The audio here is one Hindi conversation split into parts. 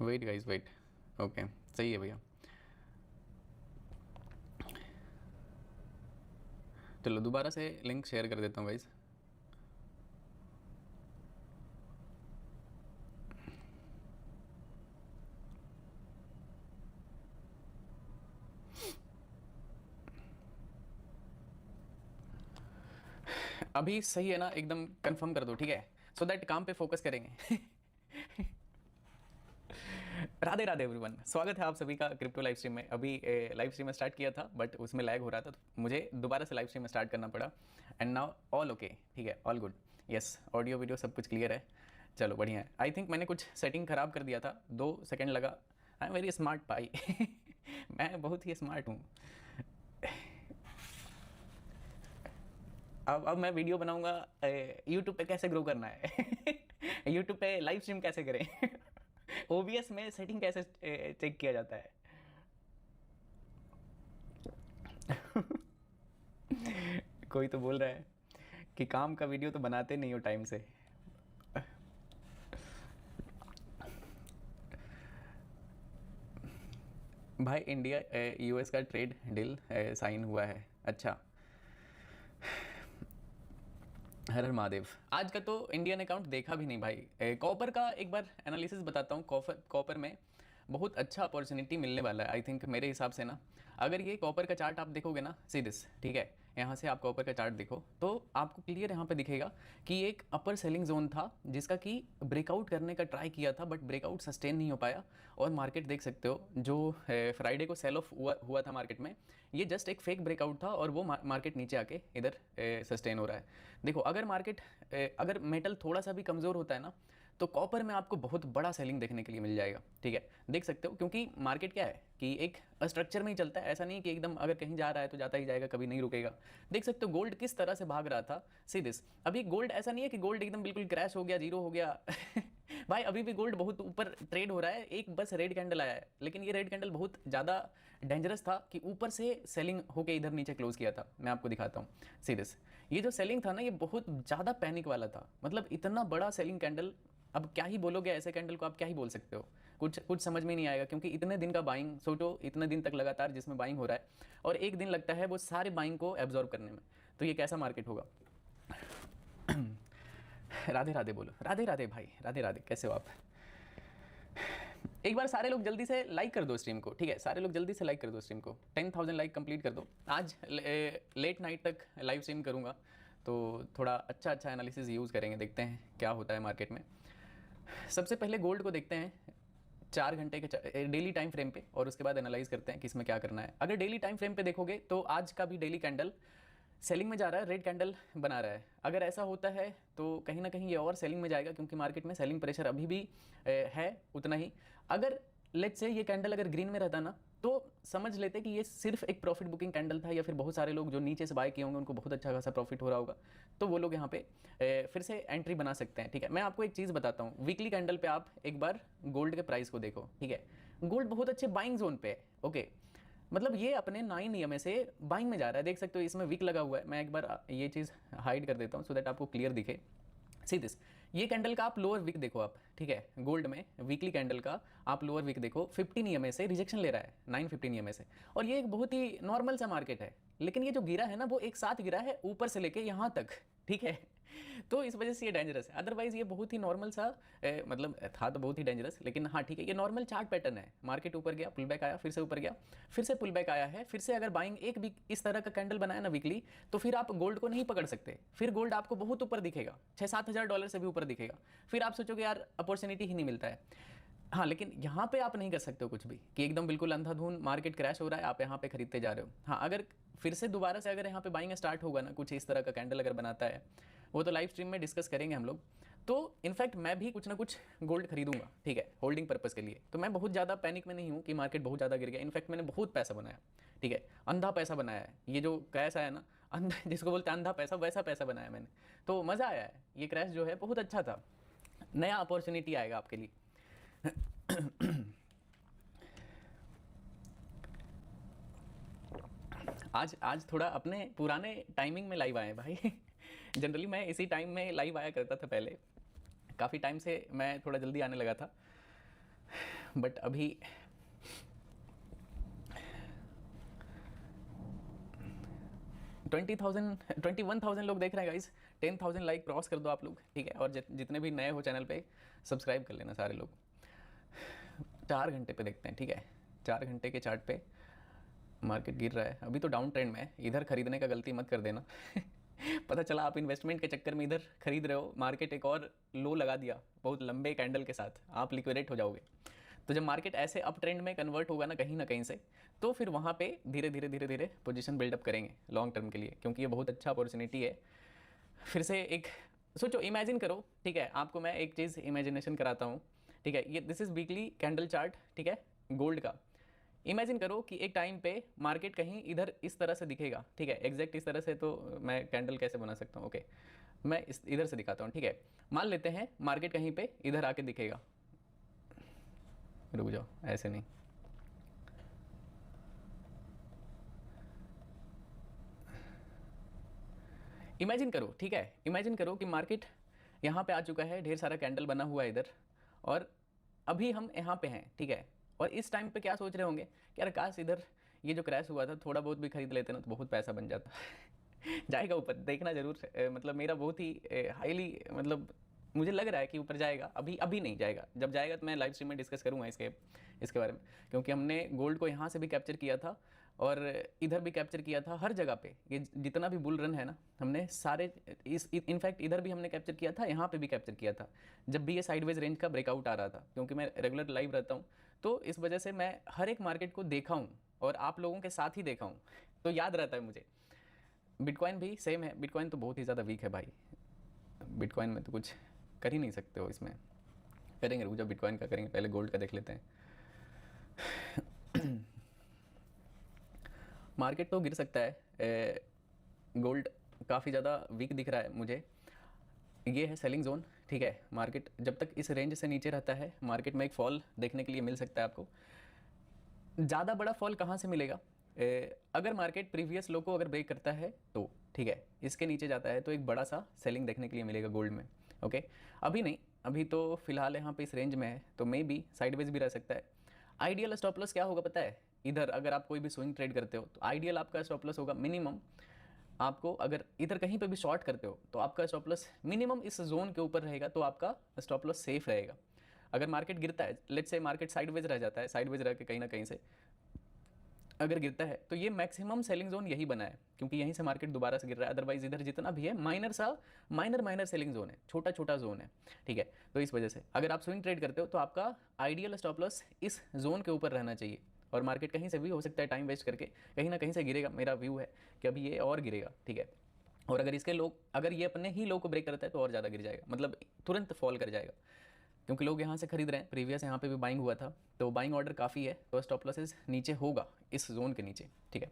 Wait guys wait. ओके, सही है भैया। चलो दोबारा से लिंक शेयर कर देता हूँ गाइस। अभी सही है ना, एकदम कंफर्म कर दो, ठीक है, सो दैट काम पे फोकस करेंगे। राधे राधे एवरीवन, स्वागत है आप सभी का क्रिप्टो लाइव स्ट्रीम में। अभी लाइव स्ट्रीम में स्टार्ट किया था बट उसमें लैग हो रहा था, तो मुझे दोबारा से लाइव स्ट्रीम में स्टार्ट करना पड़ा। एंड नाउ ऑल ओके, ठीक है, all good. Yes, audio video सब कुछ क्लियर है। चलो बढ़िया है। आई थिंक मैंने कुछ सेटिंग खराब कर दिया था, 2 सेकेंड लगा। आई एम वेरी स्मार्ट भाई। मैं बहुत ही स्मार्ट हूँ। अब मैं वीडियो बनाऊंगा यूट्यूब पे कैसे ग्रो करना है। यूट्यूब पे लाइव स्ट्रीम कैसे करें। ओबीएस में सेटिंग कैसे चेक किया जाता है। कोई तो बोल रहा है कि काम का वीडियो तो बनाते नहीं हो टाइम से। भाई इंडिया यूएस का ट्रेड डील साइन हुआ है। अच्छा, हर हर महादेव। आज का तो इंडियन अकाउंट देखा भी नहीं भाई। कॉपर का एक बार एनालिसिस बताता हूँ। कॉपर में बहुत अच्छा अपॉर्चुनिटी मिलने वाला है आई थिंक, मेरे हिसाब से ना। अगर ये कॉपर का चार्ट आप देखोगे ना, सी दिस, ठीक है, यहाँ से आप कॉपर का चार्ट देखो तो आपको क्लियर यहाँ पे दिखेगा कि एक अपर सेलिंग जोन था जिसका कि ब्रेकआउट करने का ट्राई किया था बट ब्रेकआउट सस्टेन नहीं हो पाया। और मार्केट देख सकते हो, जो फ्राइडे को सेल ऑफ हुआ था मार्केट में, ये जस्ट एक फेक ब्रेकआउट था और वो मार्केट नीचे आके इधर सस्टेन हो रहा है। देखो, अगर मार्केट अगर मेटल थोड़ा सा भी कमज़ोर होता है ना, तो कॉपर में आपको बहुत बड़ा सेलिंग देखने के लिए मिल जाएगा, ठीक है, देख सकते हो। क्योंकि मार्केट क्या है कि एक स्ट्रक्चर में ही चलता है, ऐसा नहीं कि एकदम अगर कहीं जा रहा है तो जाता ही जाएगा, कभी नहीं रुकेगा। देख सकते हो गोल्ड किस तरह से भाग रहा था, सी दिस। अभी गोल्ड ऐसा नहीं है कि गोल्ड एकदम बिल्कुल क्रैश हो गया, जीरो हो गया। भाई अभी भी गोल्ड बहुत ऊपर ट्रेड हो रहा है। एक बस रेड कैंडल आया है, लेकिन ये रेड कैंडल बहुत ज़्यादा डेंजरस था कि ऊपर से सेलिंग होके इधर नीचे क्लोज किया था। मैं आपको दिखाता हूँ, सी दिस। ये जो सेलिंग था ना, ये बहुत ज़्यादा पैनिक वाला था, मतलब इतना बड़ा सेलिंग कैंडल। अब क्या ही बोलोगे ऐसे कैंडल को, आप क्या ही बोल सकते हो, कुछ कुछ समझ में नहीं आएगा। क्योंकि इतने दिन का बाइंग, सोचो इतने दिन तक लगातार जिसमें बाइंग हो रहा है, और एक दिन लगता है वो सारे बाइंग को एब्जॉर्ब करने में, तो ये कैसा मार्केट होगा। राधे राधे बोलो, राधे राधे भाई, राधे राधे, कैसे हो आप। एक बार सारे लोग जल्दी से लाइक कर दो स्ट्रीम को, ठीक है, सारे लोग जल्दी से लाइक कर दो स्ट्रीम को, 10,000 लाइक कंप्लीट कर दो। आज लेट नाइट तक लाइव स्ट्रीम करूँगा, तो थोड़ा अच्छा अच्छा एनालिसिस यूज़ करेंगे, देखते हैं क्या होता है मार्केट में। सबसे पहले गोल्ड को देखते हैं 4 घंटे के डेली टाइम फ्रेम पे, और उसके बाद एनालाइज करते हैं कि इसमें क्या करना है। अगर डेली टाइम फ्रेम पे देखोगे तो आज का भी डेली कैंडल सेलिंग में जा रहा है, रेड कैंडल बना रहा है। अगर ऐसा होता है तो कहीं ना कहीं ये और सेलिंग में जाएगा, क्योंकि मार्केट में सेलिंग प्रेशर अभी भी है उतना ही। अगर लेट्स से ये कैंडल अगर ग्रीन में रहता ना, तो समझ लेते कि ये सिर्फ एक प्रॉफिट बुकिंग कैंडल था, या फिर बहुत सारे लोग जो नीचे से बाय किए होंगे उनको बहुत अच्छा खासा प्रॉफिट हो रहा होगा, तो वो लोग यहाँ पे फिर से एंट्री बना सकते हैं, ठीक है। मैं आपको एक चीज़ बताता हूँ, वीकली कैंडल पे आप एक बार गोल्ड के प्राइस को देखो, ठीक है। गोल्ड बहुत अच्छे बाइंग जोन पे है, ओके, मतलब ये अपने 9 EMA से बाइंग में जा रहा है, देख सकते हो इसमें विक लगा हुआ है। मैं एक बार ये चीज़ हाइड कर देता हूँ सो दैट आपको क्लियर दिखे। सी दिस, ये कैंडल का आप लोअर विक देखो आप, ठीक है, गोल्ड में वीकली कैंडल का आप लोअर विक देखो, 15 EMA से रिजेक्शन ले रहा है, 915 EMA से। और ये एक बहुत ही नॉर्मल सा मार्केट है, लेकिन ये जो गिरा है ना, वो एक साथ गिरा है ऊपर से लेके यहाँ तक, ठीक है। तो इस वजह से ये डेंजरस है, अदरवाइज ये बहुत ही नॉर्मल सा मतलब था तो बहुत ही डेंजरस, लेकिन हाँ ठीक है, ये नॉर्मल चार्ट पैटर्न है। मार्केट ऊपर गया, पुल बैक आया, फिर से ऊपर गया, फिर से पुल बैक आया है, फिर से अगर बाइंग एक भी इस तरह का कैंडल बनाया ना वीकली, तो फिर आप गोल्ड को नहीं पकड़ सकते, फिर गोल्ड आपको बहुत ऊपर दिखेगा, 6-7 हज़ार डॉलर से भी ऊपर दिखेगा। फिर आप सोचोगे यार अपॉर्चुनिटी ही नहीं मिलता है। हाँ, लेकिन यहाँ पे आप नहीं कर सकते हो कुछ भी कि एकदम बिल्कुल अंधाधुंध मार्केट क्रैश हो रहा है आप यहाँ पे खरीदते जा रहे हो। हाँ, अगर फिर से दोबारा से अगर यहाँ पे बाइंग स्टार्ट होगा ना, कुछ इस तरह का कैंडल अगर बनाता है, वो तो लाइव स्ट्रीम में डिस्कस करेंगे हम लोग। तो इनफैक्ट मैं भी कुछ ना कुछ गोल्ड खरीदूंगा, ठीक है, होल्डिंग पर्पज़ के लिए। तो मैं बहुत ज़्यादा पैनिक में नहीं हूँ कि मार्केट बहुत ज़्यादा गिर गया। इनफैक्ट मैंने बहुत पैसा बनाया, ठीक है, अंधा पैसा बनाया है। ये जो क्रैश आया ना, अंधा जिसको बोलते हैं अंधा पैसा, वैसा पैसा बनाया मैंने, तो मज़ा आया है। ये क्रैश जो है बहुत अच्छा था, नया अपॉर्चुनिटी आएगा आपके लिए। आज थोड़ा अपने पुराने टाइमिंग में लाइव आए हैं भाई। जनरली मैं इसी टाइम में लाइव आया करता था पहले, काफ़ी टाइम से मैं थोड़ा जल्दी आने लगा था। बट अभी 21,000 लोग देख रहे हैं गाइस। 10,000 लाइक क्रॉस कर दो आप लोग, ठीक है। और जितने भी नए हो चैनल पे सब्सक्राइब कर लेना सारे लोग। 4 घंटे पे देखते हैं, ठीक है। 4 घंटे के चार्ट पे मार्केट गिर रहा है, अभी तो डाउन ट्रेंड में है। इधर खरीदने का गलती मत कर देना। पता चला आप इन्वेस्टमेंट के चक्कर में इधर खरीद रहे हो, मार्केट एक और लो लगा दिया बहुत लंबे कैंडल के साथ, आप लिक्विडेट हो जाओगे। तो जब मार्केट ऐसे अप ट्रेंड में कन्वर्ट होगा ना कहीं से, तो फिर वहाँ पे धीरे धीरे पोजीशन बिल्डअप करेंगे लॉन्ग टर्म के लिए, क्योंकि ये बहुत अच्छा अपॉर्चुनिटी है। फिर से एक सोचो, इमेजिन करो, ठीक है। आपको मैं एक चीज़ इमेजिनेशन कराता हूँ, ठीक है। ये this is weekly candle chart, ठीक है, गोल्ड का। इमेजिन करो कि एक टाइम पे मार्केट कहीं इधर इस तरह से दिखेगा, ठीक है। एग्जैक्ट इस तरह से तो मैं कैंडल कैसे बना सकता हूँ, ओके, मैं इधर से दिखाता हूँ, ठीक है। मान लेते हैं मार्केट कहीं पे इधर आके दिखेगा, रुक जाओ, ऐसे नहीं, इमेजिन करो, ठीक है। इमेजिन करो कि मार्केट यहाँ पे आ चुका है, ढेर सारा कैंडल बना हुआ है इधर, और अभी हम यहाँ पे हैं, ठीक है। और इस टाइम पे क्या सोच रहे होंगे कि यार काश इधर ये जो क्रैश हुआ था थोड़ा बहुत भी खरीद लेते ना तो बहुत पैसा बन जाता। जाएगा ऊपर, देखना जरूर। मतलब मेरा बहुत ही हाईली, मतलब मुझे लग रहा है कि ऊपर जाएगा। अभी नहीं जाएगा, जब जाएगा तो मैं लाइव स्ट्रीम में डिस्कस करूँगा इसके बारे में, क्योंकि हमने गोल्ड को यहाँ से भी कैप्चर किया था और इधर भी कैप्चर किया था। हर जगह पे ये जितना भी बुल रन है ना, हमने सारे इनफैक्ट इधर भी हमने कैप्चर किया था, यहाँ पे भी कैप्चर किया था, जब भी ये साइडवेज रेंज का ब्रेकआउट आ रहा था। क्योंकि मैं रेगुलर लाइव रहता हूँ, तो इस वजह से मैं हर एक मार्केट को देखा हूँ और आप लोगों के साथ ही देखा हूँ, तो याद रहता है मुझे। बिटकॉइन भी सेम है, बिटकॉइन तो बहुत ही ज़्यादा वीक है भाई। बिटकॉइन में तो कुछ कर ही नहीं सकते हो, इसमें करेंगे, रुक जाओ, बिटकॉइन का करेंगे, पहले गोल्ड का देख लेते हैं। मार्केट तो गिर सकता है, गोल्ड काफ़ी ज़्यादा वीक दिख रहा है मुझे। ये है सेलिंग जोन, ठीक है। मार्केट जब तक इस रेंज से नीचे रहता है, मार्केट में एक फॉल देखने के लिए मिल सकता है आपको। ज़्यादा बड़ा फॉल कहाँ से मिलेगा? अगर मार्केट प्रीवियस लो को अगर ब्रेक करता है तो ठीक है, इसके नीचे जाता है तो एक बड़ा सा सेलिंग देखने के लिए मिलेगा गोल्ड में, ओके। अभी नहीं, अभी तो फिलहाल यहाँ पे इस रेंज में है, तो मे बी साइडवेज भी रह सकता है। आइडियल स्टॉप लॉस क्या होगा पता है? इधर अगर आप कोई भी स्विंग ट्रेड करते हो तो आइडियल आपका स्टॉप लॉस होगा मिनिमम, आपको अगर इधर कहीं पे भी शॉर्ट करते हो तो आपका स्टॉप लॉस मिनिमम इस जोन के ऊपर रहेगा, तो आपका स्टॉप लॉस सेफ रहेगा। अगर मार्केट गिरता है, लेट्स से मार्केट साइडवेज रह जाता है, साइडवेज रह के कहीं ना कहीं से अगर गिरता है, तो ये मैक्सिमम सेलिंग जोन यही बना है, क्योंकि यहीं से मार्केट दोबारा से गिर रहा है। अदरवाइज इधर जितना भी है माइनर सेलिंग जोन है, छोटा जोन है, ठीक है। तो इस वजह से अगर आप स्विंग ट्रेड करते हो तो आपका आइडियल स्टॉप लॉस इस जोन के ऊपर रहना चाहिए। और मार्केट कहीं से भी हो सकता है टाइम वेस्ट करके कहीं ना कहीं से गिरेगा, मेरा व्यू है कि अभी ये और गिरेगा, ठीक है। और अगर इसके लोग, अगर ये अपने ही लो को ब्रेक करता है तो और ज़्यादा गिर जाएगा, मतलब तुरंत फॉल कर जाएगा, क्योंकि लोग यहाँ से खरीद रहे हैं। प्रीवियस यहाँ पे भी बाइंग हुआ था, तो बाइंग ऑर्डर काफ़ी है, तो स्टॉप लॉसेस नीचे होगा इस जोन के नीचे, ठीक है।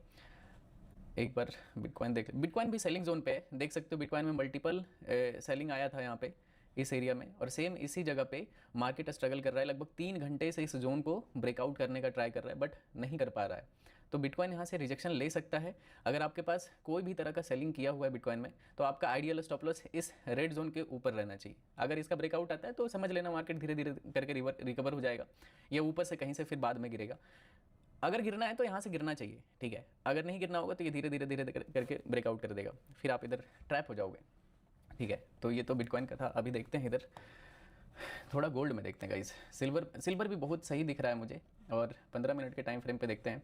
एक बार बिटकॉइन देख, बिटकॉइन भी सेलिंग जोन पे है, देख सकते हो। बिटकॉइन में मल्टीपल सेलिंग आया था यहाँ पे इस एरिया में, और सेम इसी जगह पे मार्केट स्ट्रगल कर रहा है। लगभग 3 घंटे से इस जोन को ब्रेकआउट करने का ट्राई कर रहा है, बट नहीं कर पा रहा है। तो बिटकॉइन यहाँ से रिजेक्शन ले सकता है। अगर आपके पास कोई भी तरह का सेलिंग किया हुआ है बिटकॉइन में, तो आपका आइडियल स्टॉप लॉस इस रेड जोन के ऊपर रहना चाहिए। अगर इसका ब्रेकआउट आता है तो समझ लेना मार्केट धीरे धीरे करके रिकवर हो जाएगा, या ऊपर से कहीं से फिर बाद में गिरेगा। अगर गिरना है तो यहाँ से गिरना चाहिए, ठीक है। अगर नहीं गिरना होगा तो ये धीरे धीरे करके ब्रेकआउट कर देगा, फिर आप इधर ट्रैप हो जाओगे, ठीक है। तो ये तो बिटकॉइन का था। अभी देखते हैं इधर थोड़ा गोल्ड में देखते हैं गाइस। सिल्वर भी बहुत सही दिख रहा है मुझे, और 15 मिनट के टाइम फ्रेम पे देखते हैं।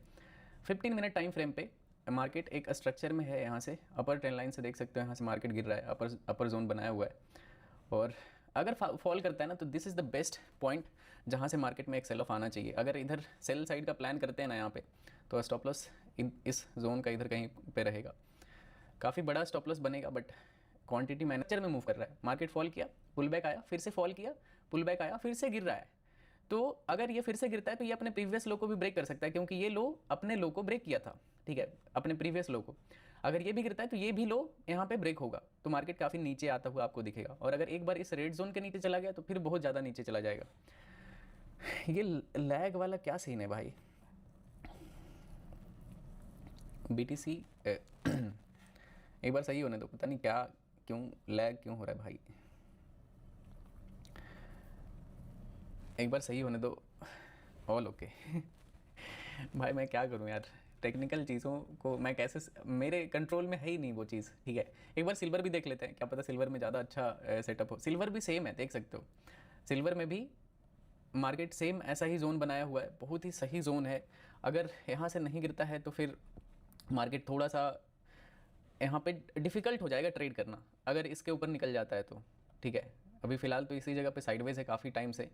15 मिनट टाइम फ्रेम पे मार्केट एक स्ट्रक्चर में है, यहाँ से अपर ट्रेंड लाइन से देख सकते हो, यहाँ से मार्केट गिर रहा है, अपर जोन बनाया हुआ है। और अगर फॉल करता है ना, तो this is the best point जहाँ से मार्केट में एक सेल ऑफ आना चाहिए। अगर इधर सेल साइड का प्लान करते हैं ना यहाँ पे, तो स्टॉप लॉस इस जोन का इधर कहीं पे रहेगा। काफ़ी बड़ा स्टॉप लॉस बनेगा, बट क्वांटिटी मैनेजर में मूव कर रहा है। मार्केट फॉल किया, पुल बैक आया, फिर से फॉल किया, पुल बैक आया, फिर से गिर रहा है। तो अगर ये फिर से गिरता है तो ये अपने प्रीवियस लो को भी ब्रेक कर सकता है, क्योंकि ये लो अपने लो को ब्रेक किया था, ठीक है, अपने प्रीवियस लो को। अगर ये भी गिरता है तो ये भी लो यहाँ पे ब्रेक होगा, तो मार्केट काफ़ी नीचे आता हुआ आपको दिखेगा। और अगर एक बार इस रेड जोन के नीचे चला गया तो फिर बहुत ज़्यादा नीचे चला जाएगा। ये लैग वाला क्या सीन है भाई? BTC एक बार सही होने दो, पता नहीं क्या क्यों लैग क्यों हो रहा है भाई, एक बार सही होने दो। All okay. भाई मैं क्या करूं यार, टेक्निकल चीज़ों को मैं कैसे, मेरे कंट्रोल में है ही नहीं वो चीज़, ठीक है। एक बार सिल्वर भी देख लेते हैं, क्या पता सिल्वर में ज़्यादा अच्छा सेटअप हो। सिल्वर भी सेम है, देख सकते हो, सिल्वर में भी मार्केट सेम ऐसा ही जोन बनाया हुआ है, बहुत ही सही जोन है। अगर यहाँ से नहीं गिरता है तो फिर मार्केट थोड़ा सा यहाँ पे डिफ़िकल्ट हो जाएगा ट्रेड करना, अगर इसके ऊपर निकल जाता है तो, ठीक है। अभी फ़िलहाल तो इसी जगह पे साइडवेज है काफ़ी टाइम से।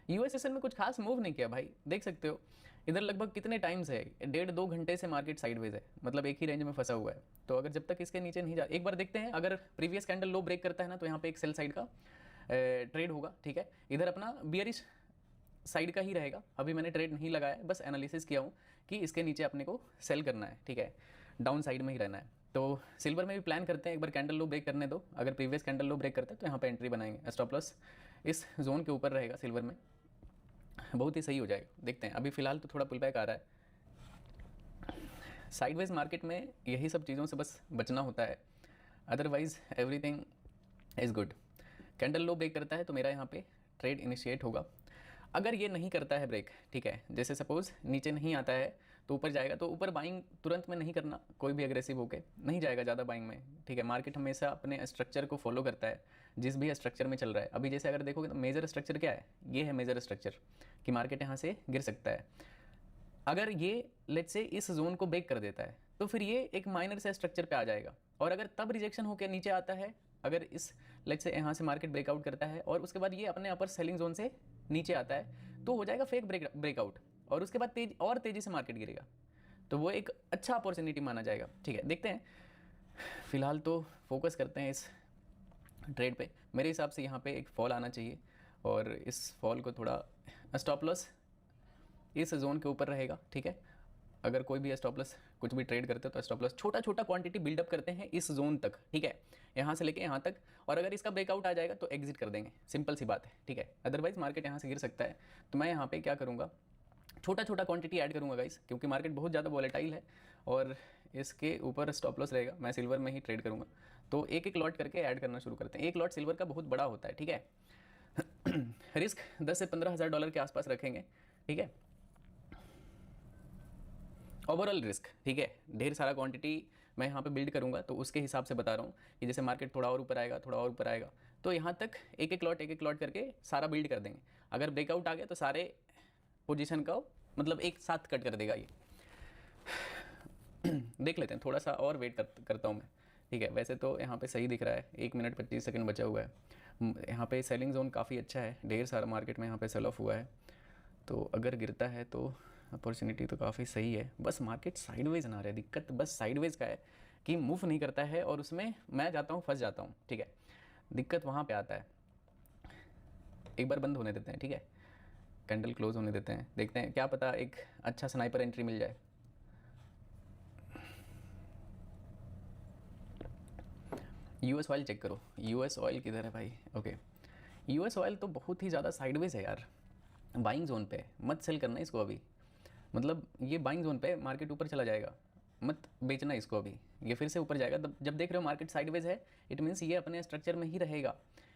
यूएसएसएन में कुछ खास मूव नहीं किया भाई, देख सकते हो इधर लगभग कितने टाइम से है, 1.5-2 घंटे से मार्केट साइडवेज है, मतलब एक ही रेंज में फंसा हुआ है। तो अगर जब तक इसके नीचे नहीं जा, एक बार देखते हैं, अगर प्रीवियस कैंडल लो ब्रेक करता है ना तो यहाँ पे एक सेल साइड का ट्रेड होगा, ठीक है। इधर अपना बियरिश साइड का ही रहेगा। अभी मैंने ट्रेड नहीं लगाया, बस एनालिसिस किया हूँ कि इसके नीचे अपने को सेल करना है, ठीक है, डाउन साइड में ही रहना है। तो सिल्वर में भी प्लान करते हैं, एक बार कैंडल लो ब्रेक करने दो, अगर प्रीवियस कैंडल लो ब्रेक करते हैं तो यहाँ पे एंट्री बनाएंगे। स्टॉप लॉस इस जोन के ऊपर रहेगा सिल्वर में, बहुत ही सही हो जाएगा। देखते हैं, अभी फिलहाल तो थोड़ा पुल बैक आ रहा है। साइडवेज मार्केट में यही सब चीज़ों से बस बचना होता है, otherwise everything is good. Candle low break करता है तो मेरा यहाँ पे ट्रेड इनिशिएट होगा। अगर ये नहीं करता है ब्रेक, ठीक है, जैसे सपोज़ नीचे नहीं आता है तो ऊपर जाएगा, तो ऊपर बाइंग तुरंत में नहीं करना, कोई भी एग्रेसिव होके नहीं जाएगा ज़्यादा बाइंग में, ठीक है। मार्केट हमेशा अपने स्ट्रक्चर को फॉलो करता है, जिस भी स्ट्रक्चर में चल रहा है। अभी जैसे अगर देखोगे तो मेजर स्ट्रक्चर क्या है, ये है मेजर स्ट्रक्चर कि मार्केट यहाँ से गिर सकता है। अगर ये लेट्स से इस जोन को ब्रेक कर देता है तो फिर ये एक माइनर से स्ट्रक्चर पे आ जाएगा, और अगर तब रिजेक्शन होकर नीचे आता है, अगर इस लेट्स से यहाँ से मार्केट ब्रेकआउट करता है और उसके बाद ये अपने अपर सेलिंग जोन से नीचे आता है, तो हो जाएगा फेक ब्रेकआउट, और उसके बाद तेज़ी से मार्केट गिरेगा, तो वो एक अच्छा अपॉर्चुनिटी माना जाएगा, ठीक है। देखते हैं, फिलहाल तो फोकस करते हैं इस ट्रेड पे। मेरे हिसाब से यहाँ पे एक फॉल आना चाहिए, और इस फॉल को थोड़ा स्टॉप लॉस इस जोन के ऊपर रहेगा, ठीक है। अगर कोई भी स्टॉप लॉस कुछ भी ट्रेड करते हो तो स्टॉप लॉस छोटा छोटा क्वांटिटी बिल्डअप करते हैं इस जोन तक, ठीक है, यहाँ से लेके यहाँ तक, और अगर इसका ब्रेकआउट आ जाएगा तो एग्जिट कर देंगे, सिंपल सी बात है, ठीक है। अदरवाइज मार्केट यहाँ से गिर सकता है, तो मैं यहाँ पे क्या करूँगा, छोटा छोटा क्वांटिटी ऐड करूँगा गाइस, क्योंकि मार्केट बहुत ज़्यादा वॉलेटाइल है और इसके ऊपर स्टॉप लॉस रहेगा। मैं सिल्वर में ही ट्रेड करूँगा, तो एक एक लॉट करके ऐड करना शुरू करते हैं। एक लॉट सिल्वर का बहुत बड़ा होता है, ठीक है। रिस्क 10 से 15 हज़ार डॉलर के आसपास रखेंगे, ठीक है, ओवरऑल रिस्क, ठीक है। ढेर सारा क्वांटिटी मैं यहाँ पे बिल्ड करूँगा, तो उसके हिसाब से बता रहा हूँ कि जैसे मार्केट थोड़ा और ऊपर आएगा, थोड़ा और ऊपर आएगा, तो यहाँ तक एक एक लॉट करके सारा बिल्ड कर देंगे। अगर ब्रेकआउट आ गया तो सारे पोजीशन का मतलब एक साथ कट कर देगा ये। देख लेते हैं, थोड़ा सा और वेट करता हूँ मैं, ठीक है। वैसे तो यहाँ पे सही दिख रहा है, 1 मिनट 25 सेकंड बचा हुआ है। यहाँ पे सेलिंग जोन काफ़ी अच्छा है, ढेर सारा मार्केट में यहाँ पे सेल ऑफ हुआ है, तो अगर गिरता है तो अपॉर्चुनिटी तो काफ़ी सही है। बस मार्केट साइडवेज ना रहे, दिक्कत बस साइडवेज का है कि मूव नहीं करता है, और उसमें मैं जाता हूँ, फंस जाता हूँ, ठीक है। दिक्कत वहाँ पे आता है। एक बार बंद होने देते हैं, ठीक है, कैंडल क्लोज होने देते हैं, देखते हैं, क्या पता एक अच्छा स्नाइपर एंट्री मिल जाए। यूएस ऑयल चेक करो, यूएस ऑयल किधर है भाई, ओके। यूएस ऑयल तो बहुत ही ज़्यादा साइडवेज है यार, बाइंग जोन पे, मत सेल करना इसको अभी, मतलब ये बाइंग जोन पे, मार्केट ऊपर चला जाएगा, मत बेचना इसको अभी, ये फिर से ऊपर जाएगा। जब देख रहे हो मार्केट साइडवेज है, इट मीन्स ये अपने स्ट्रक्चर में ही रहेगा,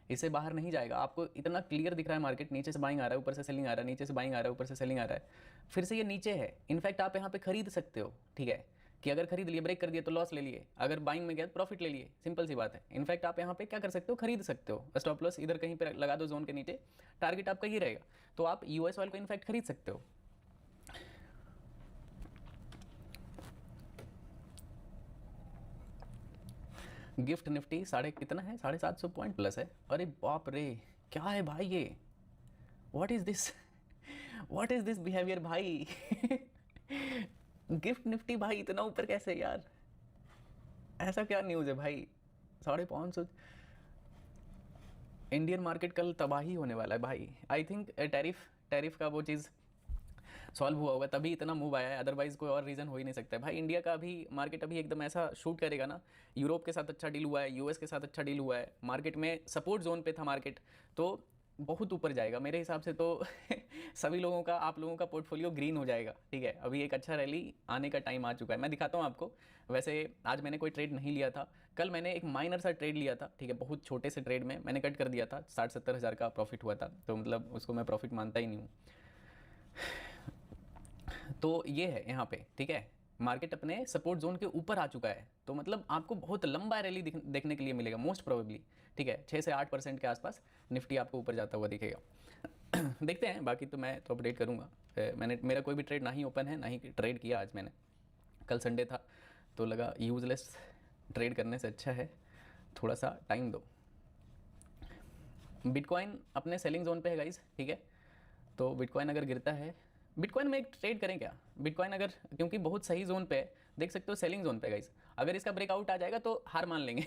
इससे बाहर नहीं जाएगा। आपको इतना क्लियर दिख रहा है, मार्केट नीचे से बाइंग आ रहा है, ऊपर से सेलिंग आ रहा है, नीचे से बाइंग आ रहा है, ऊपर से सेलिंग आ रहा है, फिर से ये नीचे है। इनफैक्ट आप यहाँ पे खरीद सकते हो, ठीक है, कि अगर खरीद लिए, ब्रेक कर दिए तो लॉस ले लिए, अगर बाइंग में गया तो प्रॉफिट ले लिए, सिंपल सी बात है। इनफैक्ट आप यहाँ पे क्या कर सकते हो, खरीद सकते हो, स्टॉप लॉस इधर कहीं पर लगा दो जोन के नीचे, टारगेट आपका ही रहेगा, तो आप यूएस ऑयल को इनफैक्ट खरीद सकते हो। गिफ्ट निफ्टी साढ़े कितना है, 750 पॉइंट प्लस है। अरे बाप रे, क्या है भाई ये, what is this, what is this behaviour भाई। गिफ्ट निफ्टी भाई इतना ऊपर कैसे यार, ऐसा क्या न्यूज़ है भाई, 550। इंडियन मार्केट कल तबाही होने वाला है भाई। आई थिंक टैरिफ का वो चीज़ सॉल्व हुआ होगा तभी इतना मूव आया है, अदरवाइज कोई और रीज़न हो ही नहीं सकता है भाई। इंडिया का अभी मार्केट अभी एकदम ऐसा शूट करेगा ना, यूरोप के साथ अच्छा डील हुआ है, यूएस के साथ अच्छा डील हुआ है, मार्केट में सपोर्ट जोन पे था मार्केट, तो बहुत ऊपर जाएगा मेरे हिसाब से तो। सभी लोगों का, आप लोगों का पोर्टफोलियो ग्रीन हो जाएगा, ठीक है। अभी एक अच्छा रैली आने का टाइम आ चुका है, मैं दिखाता हूँ आपको। वैसे आज मैंने कोई ट्रेड नहीं लिया था, कल मैंने एक माइनर सा ट्रेड लिया था, ठीक है, बहुत छोटे से ट्रेड में मैंने कट कर दिया था, 60-70 हज़ार का प्रॉफिट हुआ था, तो मतलब उसको मैं प्रॉफिट मानता ही नहीं हूँ। तो ये है यहाँ पे, ठीक है, मार्केट अपने सपोर्ट जोन के ऊपर आ चुका है, तो मतलब आपको बहुत लंबा रैली देखने के लिए मिलेगा मोस्ट प्रोबेबली, ठीक है, 6 से 8% के आसपास निफ्टी आपको ऊपर जाता हुआ दिखेगा। देखते हैं, बाकी तो मैं तो अपडेट करूँगा। मेरा कोई भी ट्रेड ना ही ओपन है, ना ही ट्रेड किया आज मैंने। कल संडे था तो लगा यूजलेस ट्रेड करने से अच्छा है थोड़ा सा टाइम दो। बिटकॉइन अपने सेलिंग जोन पे है गाइस, ठीक है, तो बिटकॉइन अगर गिरता है, बिटकॉइन में एक ट्रेड करें क्या, बिटकॉइन अगर, क्योंकि बहुत सही जोन पे है, देख सकते हो सेलिंग जोन पे गाइस, अगर इसका ब्रेकआउट आ जाएगा तो हार मान लेंगे।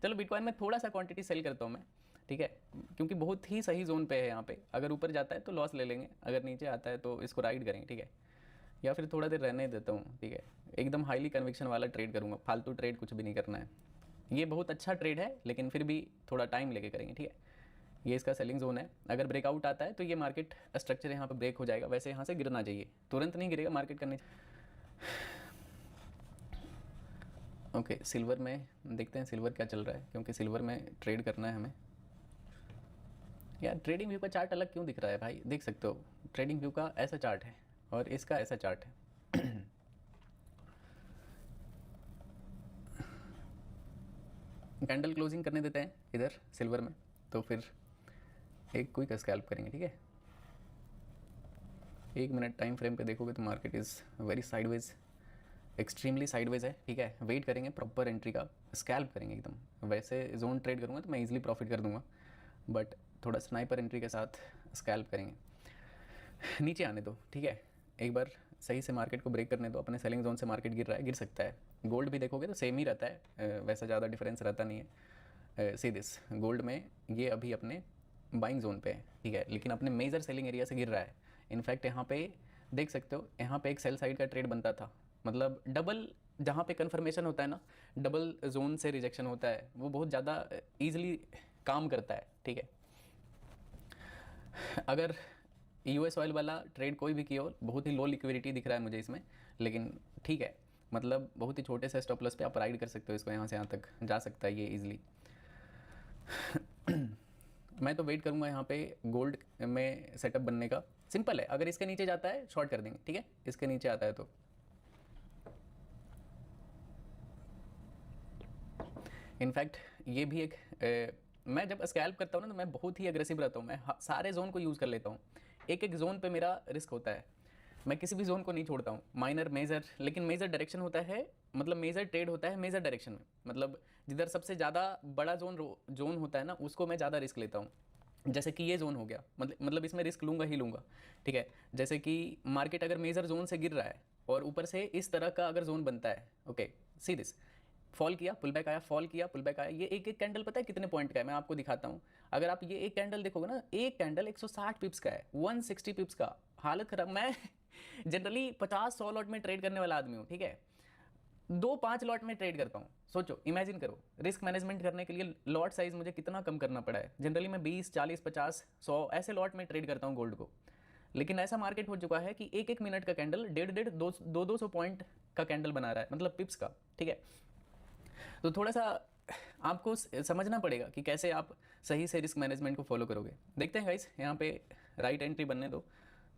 चलो बिटकॉइन में थोड़ा सा क्वांटिटी सेल करता हूँ मैं, ठीक है, क्योंकि बहुत ही सही जोन पे है यहाँ पे, अगर ऊपर जाता है तो लॉस ले लेंगे, अगर नीचे आता है तो इसको राइड करेंगे, ठीक है, या फिर थोड़ा देर रहने देता हूँ, ठीक है, एकदम हाईली कन्विक्शन वाला ट्रेड करूँगा, फालतू ट्रेड कुछ भी नहीं करना है। ये बहुत अच्छा ट्रेड है लेकिन फिर भी थोड़ा टाइम लेके करेंगे, ठीक है। ये इसका सेलिंग जोन है, अगर ब्रेकआउट आता है तो ये मार्केट स्ट्रक्चर यहाँ पे ब्रेक हो जाएगा, वैसे यहाँ से गिरना चाहिए, तुरंत नहीं गिरेगा मार्केट करने। ओके, सिल्वर में देखते हैं सिल्वर क्या चल रहा है, क्योंकि सिल्वर में ट्रेड करना है हमें। यार ट्रेडिंग व्यू का चार्ट अलग क्यों दिख रहा है भाई, देख सकते हो ट्रेडिंग व्यू का ऐसा चार्ट है और इसका ऐसा चार्ट है। कैंडल क्लोजिंग करने देते हैं इधर सिल्वर में, तो फिर एक क्विक स्कैल्प करेंगे, ठीक है। 1 मिनट टाइम फ्रेम पे देखोगे तो market is very sideways, extremely sideways है, ठीक है। वेट करेंगे प्रॉपर एंट्री का, स्कैल्प करेंगे एकदम। वैसे जोन ट्रेड करूँगा तो मैं इजीली प्रॉफिट कर दूंगा, बट थोड़ा स्नाइपर एंट्री के साथ स्कैल्प करेंगे। नीचे आने दो, ठीक है, एक बार सही से मार्केट को ब्रेक करने दो, अपने सेलिंग जोन से मार्केट गिर रहा है, गिर सकता है। गोल्ड भी देखोगे तो सेम ही रहता है, वैसा ज़्यादा डिफरेंस रहता नहीं है। सी दिस, गोल्ड में ये अभी अपने बाइंग जोन पे है, ठीक है, लेकिन अपने मेजर सेलिंग एरिया से गिर रहा है। इनफैक्ट यहाँ पे देख सकते हो, यहाँ पे एक सेल साइड का ट्रेड बनता था, मतलब डबल, जहाँ पे कन्फर्मेशन होता है ना, डबल जोन से रिजेक्शन होता है, वो बहुत ज़्यादा ईजिली काम करता है, ठीक है। अगर यूएस ऑयल वाला ट्रेड कोई भी किया हो, बहुत ही लो लिक्विडिटी दिख रहा है मुझे इसमें, लेकिन ठीक है, मतलब बहुत ही छोटे से स्टॉप लॉस पे आप राइड कर सकते हो इसको, यहाँ से यहाँ तक जा सकता है ये इजीली। मैं तो वेट करूँगा यहाँ पे गोल्ड में सेटअप बनने का। सिंपल है, अगर इसके नीचे जाता है शॉर्ट कर देंगे, ठीक है, इसके नीचे आता है तो। इनफैक्ट ये भी एक मैं जब स्कैल्प करता हूँ ना तो मैं बहुत ही अग्रेसिव रहता हूँ, मैं सारे जोन को यूज़ कर लेता हूँ, एक एक जोन पे मेरा रिस्क होता है, मैं किसी भी जोन को नहीं छोड़ता हूँ, माइनर मेजर, लेकिन मेजर डायरेक्शन होता है, मतलब मेजर ट्रेड होता है मेजर डायरेक्शन में, मतलब जिधर सबसे ज़्यादा बड़ा जोन होता है ना, उसको मैं ज़्यादा रिस्क लेता हूँ। जैसे कि ये जोन हो गया, मतलब इसमें रिस्क लूँगा ही लूँगा, ठीक है। जैसे कि मार्केट अगर मेजर जोन से गिर रहा है और ऊपर से इस तरह का अगर जोन बनता है, ओके, सी दिस, फॉल किया पुल बैक आया, फॉल किया पुल बैक आया, ये एक एक कैंडल पता है कितने पॉइंट का है, मैं आपको दिखाता हूँ। अगर आप ये एक कैंडल देखोगे ना, एक कैंडल 160 पिप्स का है, 160 पिप्स का, हालत खराब। मैं जनरली 50-100 लॉट में ट्रेड करने वाला आदमी हूँ, ठीक है, 2-5 लॉट में ट्रेड करता हूँ। सोचो, इमेजिन करो, रिस्क मैनेजमेंट करने के लिए लॉट साइज मुझे कितना कम करना पड़ा है। जनरली मैं 20, 40, 50, 100 ऐसे लॉट में ट्रेड करता हूँ गोल्ड को, लेकिन ऐसा मार्केट हो चुका है कि एक एक मिनट का कैंडल 150-200 पॉइंट का कैंडल बना रहा है, मतलब पिप्स का, ठीक है। तो थोड़ा सा आपको समझना पड़ेगा कि कैसे आप सही से रिस्क मैनेजमेंट को फॉलो करोगे। देखते हैं गाइस, यहाँ पे राइट एंट्री बनने दो,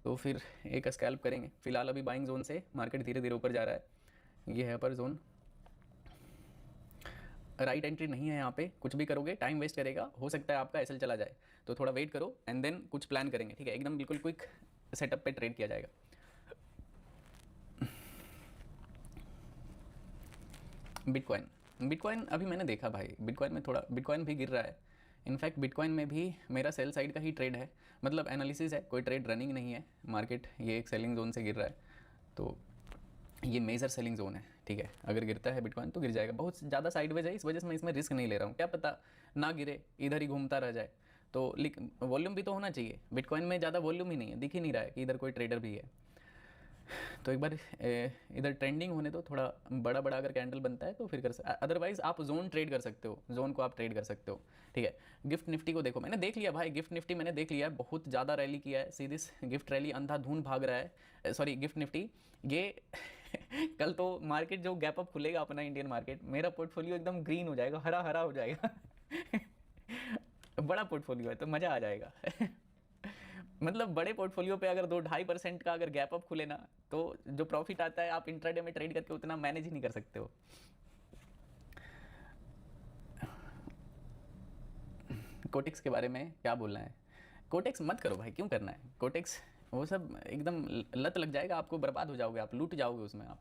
तो फिर एक स्कैल्प करेंगे। फिलहाल अभी बाइंग जोन से मार्केट धीरे धीरे ऊपर जा रहा है, ये है अपर जोन, राइट एंट्री नहीं है यहाँ पे, कुछ भी करोगे टाइम वेस्ट करेगा, हो सकता है आपका एसएल चला जाए, तो थोड़ा वेट करो एंड देन कुछ प्लान करेंगे, ठीक है, एकदम बिल्कुल क्विक सेटअप पे ट्रेड किया जाएगा। बिटकॉइन अभी मैंने देखा भाई, बिटकॉइन में थोड़ा, बिटकॉइन भी गिर रहा है। इनफैक्ट बिटकॉइन में भी मेरा सेल साइड का ही ट्रेड है, मतलब एनालिसिस है, कोई ट्रेड रनिंग नहीं है। मार्केट ये एक सेलिंग जोन से गिर रहा है, तो ये मेजर सेलिंग जोन है, ठीक है। अगर गिरता है बिटकॉइन तो गिर जाएगा, बहुत ज़्यादा साइडवेज है, इस वजह से मैं इसमें रिस्क नहीं ले रहा हूँ। क्या पता ना गिरे, इधर ही घूमता रह जाए, तो वॉल्यूम भी तो होना चाहिए। बिटकॉइन में ज़्यादा वॉल्यूम ही नहीं है, दिख ही नहीं रहा है कि इधर कोई ट्रेडर भी है। तो एक बार इधर ट्रेंडिंग होने दो, थोड़ा बड़ा बड़ा अगर कैंडल बनता है तो फिर अदरवाइज आप जोन ट्रेड कर सकते हो, जोन को आप ट्रेड कर सकते हो, ठीक है। गिफ्ट निफ्टी को देखो, मैंने देख लिया भाई, गिफ्ट निफ्टी मैंने देख लिया है, बहुत ज़्यादा रैली किया है, सीधी गिफ्ट रैली अंधाधुन भाग रहा है, सॉरी गिफ्ट निफ्टी ये कल तो मार्केट जो गैप अप खुलेगा अपना इंडियन मार्केट, मेरा पोर्टफोलियो एकदम ग्रीन हो जाएगा, हरा हरा हो जाएगा। बड़ा पोर्टफोलियो है तो मज़ा आ जाएगा। मतलब बड़े पोर्टफोलियो पे अगर 2-2.5% का अगर गैप अप खुले ना, तो जो प्रॉफिट आता है आप इंट्राडे में ट्रेड करके उतना मैनेज ही नहीं कर सकते हो। कोटेक्स के बारे में क्या बोलना है? कोटेक्स मत करो भाई, क्यों करना है कोटेक्स? वो सब एकदम लत लग जाएगा आपको, बर्बाद हो जाओगे आप, लूट जाओगे उसमें आप।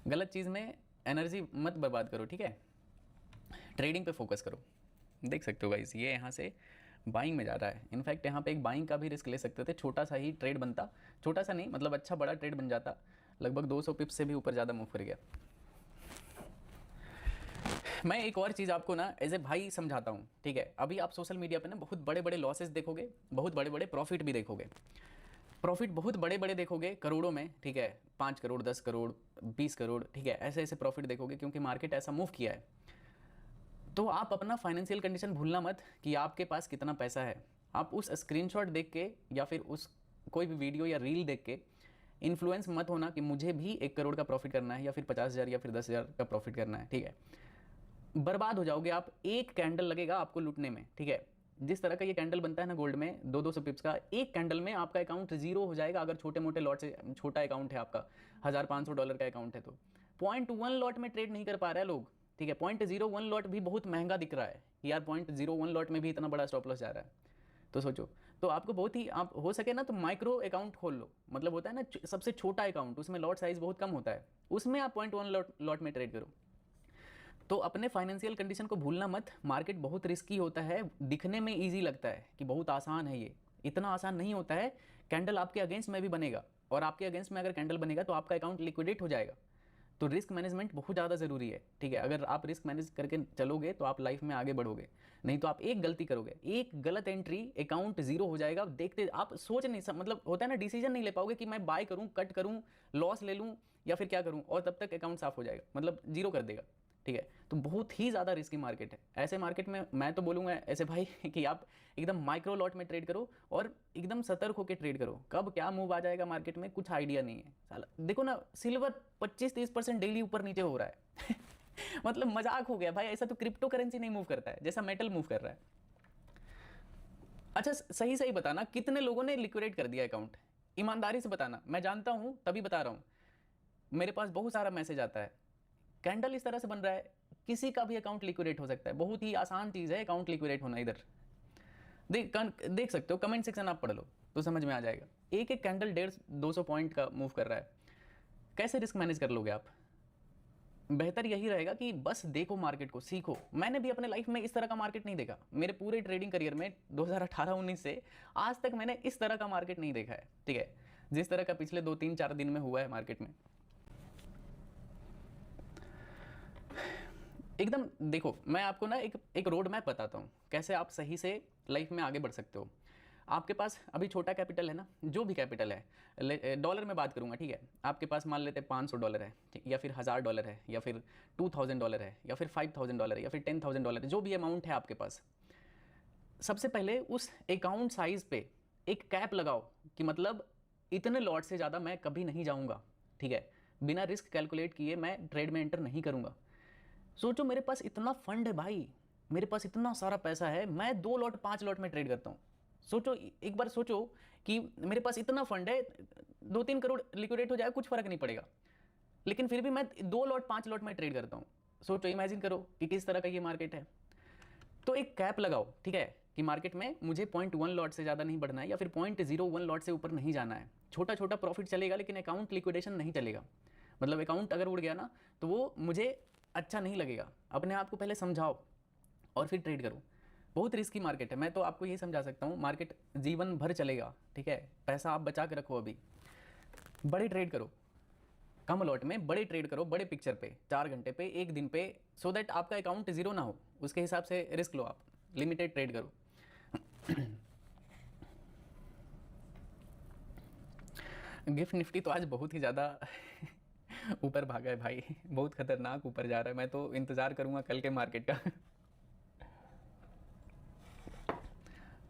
गलत चीज़ में एनर्जी मत बर्बाद करो, ठीक है? ट्रेडिंग पे फोकस करो। देख सकते हो गाइस, ये यहाँ से बाइंग में जा रहा है। इनफैक्ट यहाँ पे एक बाइंग का भी रिस्क ले सकते थे, छोटा सा ही ट्रेड बनता, छोटा सा नहीं मतलब अच्छा बड़ा ट्रेड बन जाता, लगभग 200 पिप्स से भी ऊपर ज़्यादा मूव कर गया। मैं एक और चीज़ आपको ना एज ए भाई समझाता हूँ, ठीक है? अभी आप सोशल मीडिया पे ना बहुत बड़े बड़े लॉसेस देखोगे, बहुत बड़े बड़े प्रॉफिट भी देखोगे। प्रॉफिट बहुत बड़े बड़े देखोगे करोड़ों में, ठीक है? 5 करोड़, 10 करोड़, 20 करोड़, ठीक है? ऐसे ऐसे प्रॉफिट देखोगे क्योंकि मार्केट ऐसा मूव किया है। तो आप अपना फाइनेंशियल कंडीशन भूलना मत कि आपके पास कितना पैसा है। आप उस स्क्रीनशॉट देख के या फिर उस कोई भी वीडियो या रील देख के इन्फ्लुएंस मत होना कि मुझे भी 1 करोड़ का प्रॉफिट करना है या फिर 50,000 या फिर 10,000 का प्रॉफिट करना है, ठीक है? बर्बाद हो जाओगे आप, एक कैंडल लगेगा आपको लूटने में, ठीक है? जिस तरह का ये कैंडल बनता है ना गोल्ड में 200 पिप्स का, एक कैंडल में आपका अकाउंट जीरो हो जाएगा। अगर छोटे मोटे लॉट से, छोटा अकाउंट है आपका, $1,500 का अकाउंट है तो 0.1 लॉट में ट्रेड नहीं कर पा रहे हैं लोग, ठीक है? 0.01 लॉट भी बहुत महंगा दिख रहा है कि यार 0.01 लॉट में भी इतना बड़ा स्टॉप लॉस जा रहा है, तो सोचो। तो आपको बहुत ही, आप हो सके ना तो माइक्रो अकाउंट खोल लो, मतलब होता है ना सबसे छोटा अकाउंट, उसमें लॉट साइज बहुत कम होता है, उसमें आप 0.1 लॉट में ट्रेड करो। तो अपने फाइनेंशियल कंडीशन को भूलना मत। मार्केट बहुत रिस्की होता है, दिखने में इजी लगता है कि बहुत आसान है, ये इतना आसान नहीं होता है। कैंडल आपके अगेंस्ट में भी बनेगा, और आपके अगेंस्ट में अगर कैंडल बनेगा तो आपका अकाउंट लिक्विडेट हो जाएगा। तो रिस्क मैनेजमेंट बहुत ज़्यादा ज़रूरी है, ठीक है? अगर आप रिस्क मैनेज करके चलोगे तो आप लाइफ में आगे बढ़ोगे, नहीं तो आप एक गलती करोगे, एक गलत एंट्री, अकाउंट जीरो हो जाएगा। देखते आप सोच नहीं मतलब होता है ना, डिसीजन नहीं ले पाओगे कि मैं बाय करूं, कट करूं, लॉस ले लूं या फिर क्या करूं, और तब तक अकाउंट साफ हो जाएगा, मतलब जीरो कर देगा, ठीक है? तो बहुत ही ज़्यादा रिस्की मार्केट है। ऐसे मार्केट में मैं तो बोलूँगा ऐसे भाई कि आप एकदम माइक्रो लॉट में ट्रेड करो और एकदम सतर्क होकर ट्रेड करो। कब क्या मूव आ जाएगा मार्केट में कुछ आइडिया नहीं है साला। देखो ना, सिल्वर 25-30% डेली ऊपर नीचे हो रहा है मतलब मजाक हो गया भाई, ऐसा तो क्रिप्टो करेंसी नहीं मूव करता है जैसा मेटल मूव कर रहा है। अच्छा सही सही बताना, कितने लोगों ने लिक्विडेट कर दिया अकाउंट? ईमानदारी से बताना, मैं जानता हूँ तभी बता रहा हूँ। मेरे पास बहुत सारा मैसेज आता है, कैंडल इस तरह से बन रहा है, किसी का भी अकाउंट लिक्विडेट हो सकता है। बहुत ही आसान चीज़ है अकाउंट लिक्विडेट होना। इधर देख सकते हो, कमेंट सेक्शन आप पढ़ लो तो समझ में आ जाएगा। एक एक कैंडल 150-200 पॉइंट का मूव कर रहा है, कैसे रिस्क मैनेज कर लोगे आप? बेहतर यही रहेगा कि बस देखो मार्केट को, सीखो। मैंने भी अपने लाइफ में इस तरह का मार्केट नहीं देखा। मेरे पूरे ट्रेडिंग करियर में 2018-19 से आज तक मैंने इस तरह का मार्केट नहीं देखा है, ठीक है? जिस तरह का पिछले 2-3-4 दिन में हुआ है मार्केट में। एकदम देखो, मैं आपको ना एक रोड मैप बताता हूँ कैसे आप सही से लाइफ में आगे बढ़ सकते हो। आपके पास अभी छोटा कैपिटल है ना, जो भी कैपिटल है, डॉलर में बात करूँगा, ठीक है? आपके पास मान लेते हैं $500 है, या फिर $1,000 है, या फिर $2,000 है, या फिर $5,000 है, या फिर $10,000, जो भी अमाउंट है आपके पास। सबसे पहले उस अकाउंट साइज पे एक कैप लगाओ कि मतलब इतने लॉट से ज़्यादा मैं कभी नहीं जाऊँगा, ठीक है? बिना रिस्क कैलकुलेट किए मैं ट्रेड में एंटर नहीं करूँगा। सोचो मेरे पास इतना फंड है भाई, मेरे पास इतना सारा पैसा है, मैं 2 लॉट 5 लॉट में ट्रेड करता हूँ। सोचो, एक बार सोचो कि मेरे पास इतना फंड है, 2-3 करोड़ लिक्विडेट हो जाए कुछ फर्क नहीं पड़ेगा, लेकिन फिर भी मैं 2 लॉट 5 लॉट में ट्रेड करता हूँ। सोचो, इमेजिन करो कि किस तरह का ये मार्केट है। तो एक कैप लगाओ, ठीक है, कि मार्केट में मुझे 0.1 लॉट से ज़्यादा नहीं बढ़ना है, या फिर 0.01 लॉट से ऊपर नहीं जाना है। छोटा छोटा प्रॉफिट चलेगा, लेकिन अकाउंट लिक्विडेशन नहीं चलेगा। मतलब अकाउंट अगर उड़ गया ना तो वो मुझे अच्छा नहीं लगेगा। अपने आप को पहले समझाओ और फिर ट्रेड करो। बहुत रिस्की मार्केट है, मैं तो आपको यही समझा सकता हूँ। मार्केट जीवन भर चलेगा, ठीक है? पैसा आप बचा के रखो, अभी बड़े ट्रेड करो, कम लॉट में बड़े ट्रेड करो, बड़े पिक्चर पे, 4 घंटे पे, 1 दिन पे, सो दैट आपका अकाउंट जीरो ना हो। उसके हिसाब से रिस्क लो, आप लिमिटेड ट्रेड करो। गिफ्ट निफ्टी तो आज बहुत ही ज़्यादा ऊपर भागा है भाई, बहुत खतरनाक ऊपर जा रहा है। मैं तो इंतज़ार करूंगा कल के मार्केट का।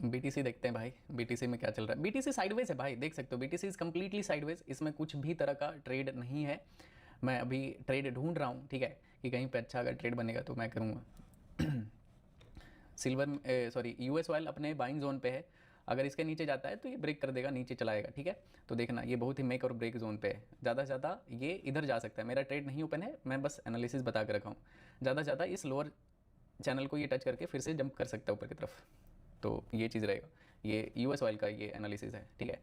बीटीसी देखते हैं भाई, बीटीसी में क्या चल रहा है। बीटीसी साइडवेज है भाई, देख सकते हो, बीटीसी इज़ कम्प्लीटली साइडवेज, इसमें कुछ भी तरह का ट्रेड नहीं है। मैं अभी ट्रेड ढूंढ रहा हूँ, ठीक है, कि कहीं पे अच्छा अगर ट्रेड बनेगा तो मैं करूँगा। सिल्वर, सॉरी, यूएस ऑयल अपने बाइंग जोन पे है। अगर इसके नीचे जाता है तो ये ब्रेक कर देगा, नीचे चलाएगा, ठीक है। तो देखना ये बहुत ही मेक और ब्रेक जोन पे है, ज़्यादा से ज़्यादा ये इधर जा सकता है। मेरा ट्रेड नहीं ओपन है, मैं बस एनालिसिस बता के रखा हूँ। ज़्यादा से ज़्यादा इस लोअर चैनल को ये टच करके फिर से जंप कर सकता है ऊपर की तरफ, तो ये चीज़ रहेगा। ये यूएस ऑयल का ये एनालिसिस है, ठीक है।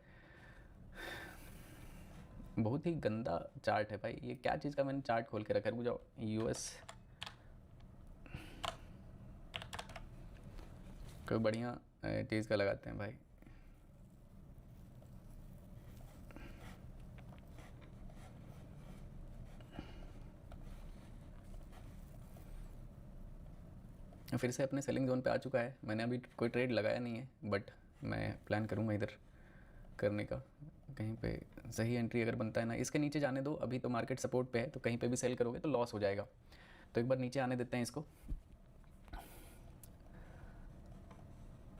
बहुत ही गंदा चार्ट है भाई, ये क्या चीज़ का मैंने चार्ट खोल के रखा है, रुक जाओ। यूएस कोई बढ़िया चीज़ का लगाते हैं भाई। फिर से अपने सेलिंग जोन पे आ चुका है। मैंने अभी कोई ट्रेड लगाया नहीं है, बट मैं प्लान करूँगा इधर करने का। कहीं पे सही एंट्री अगर बनता है ना, इसके नीचे जाने दो। अभी तो मार्केट सपोर्ट पे है, तो कहीं पे भी सेल करोगे तो लॉस हो जाएगा। तो एक बार नीचे आने देते हैं इसको,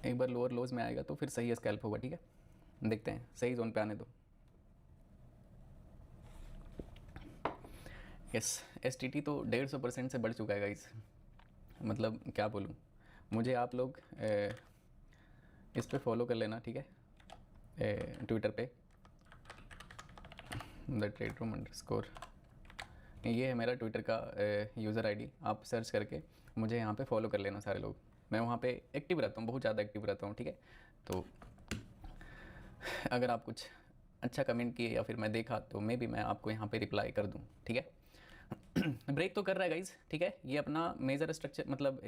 एक बार लोअर लोज में आएगा तो फिर सही स्कैल्प होगा, ठीक है। देखते हैं, सही जोन पे आने दो। यस, STT तो 150% से बढ़ चुका है गाइस, मतलब क्या बोलूँ। मुझे आप लोग इस पे फॉलो कर लेना, ठीक है, ट्विटर पे द ट्रेड रूम अंडरस्कोर, ये है मेरा ट्विटर का यूज़र आईडी। आप सर्च करके मुझे यहाँ पे फॉलो कर लेना सारे लोग। मैं वहाँ पे एक्टिव रहता हूँ, बहुत ज़्यादा एक्टिव रहता हूँ, ठीक है। तो अगर आप कुछ अच्छा कमेंट किए या फिर मैं देखा तो मैं आपको यहाँ पे रिप्लाई कर दूँ, ठीक है। ब्रेक तो कर रहा है गाइज, ठीक है। ये अपना मेजर स्ट्रक्चर मतलब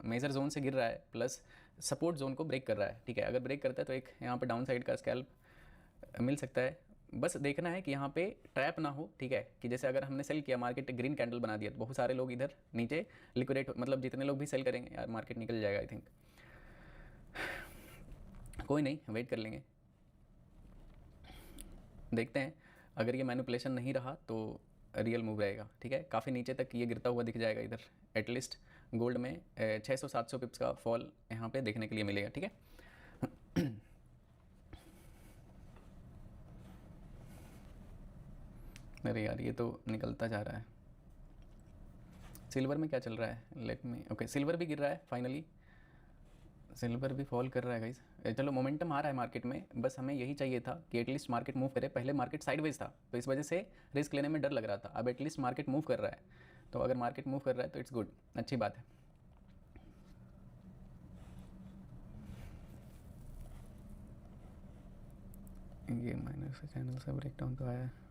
मेजर जोन से गिर रहा है, प्लस सपोर्ट जोन को ब्रेक कर रहा है, ठीक है। अगर ब्रेक करता है तो एक यहाँ पे डाउन साइड का स्कैल्प मिल सकता है। बस देखना है कि यहाँ पे ट्रैप ना हो, ठीक है। कि जैसे अगर हमने सेल किया, मार्केट ग्रीन कैंडल बना दिया, तो बहुत सारे लोग इधर नीचे लिक्विडेट, मतलब जितने लोग भी सेल करेंगे यार मार्केट निकल जाएगा आई थिंक। कोई नहीं, वेट कर लेंगे, देखते हैं। अगर ये मैनिपुलेशन नहीं रहा तो रियल मूव रहेगा, ठीक है। काफ़ी नीचे तक ये गिरता हुआ दिख जाएगा इधर। एटलीस्ट गोल्ड में 600-700 पिप्स का फॉल यहाँ पे देखने के लिए मिलेगा, ठीक है। अरे यार ये तो निकलता जा रहा है। सिल्वर में क्या चल रहा है, लेट मी, ओके सिल्वर भी गिर रहा है फाइनली, सिल्वर भी फॉल कर रहा है गाइस। चलो मोमेंटम आ रहा है मार्केट में, बस हमें यही चाहिए था कि एटलीस्ट मार्केट मूव करे। पहले मार्केट साइडवेज था तो इस वजह से रिस्क लेने में डर लग रहा था, अब एटलीस्ट मार्केट मूव कर रहा है। तो अगर मार्केट मूव कर रहा है तो इट्स गुड, अच्छी बात है। ये माइनस से चैनल से ब्रेकडाउन तो आया है।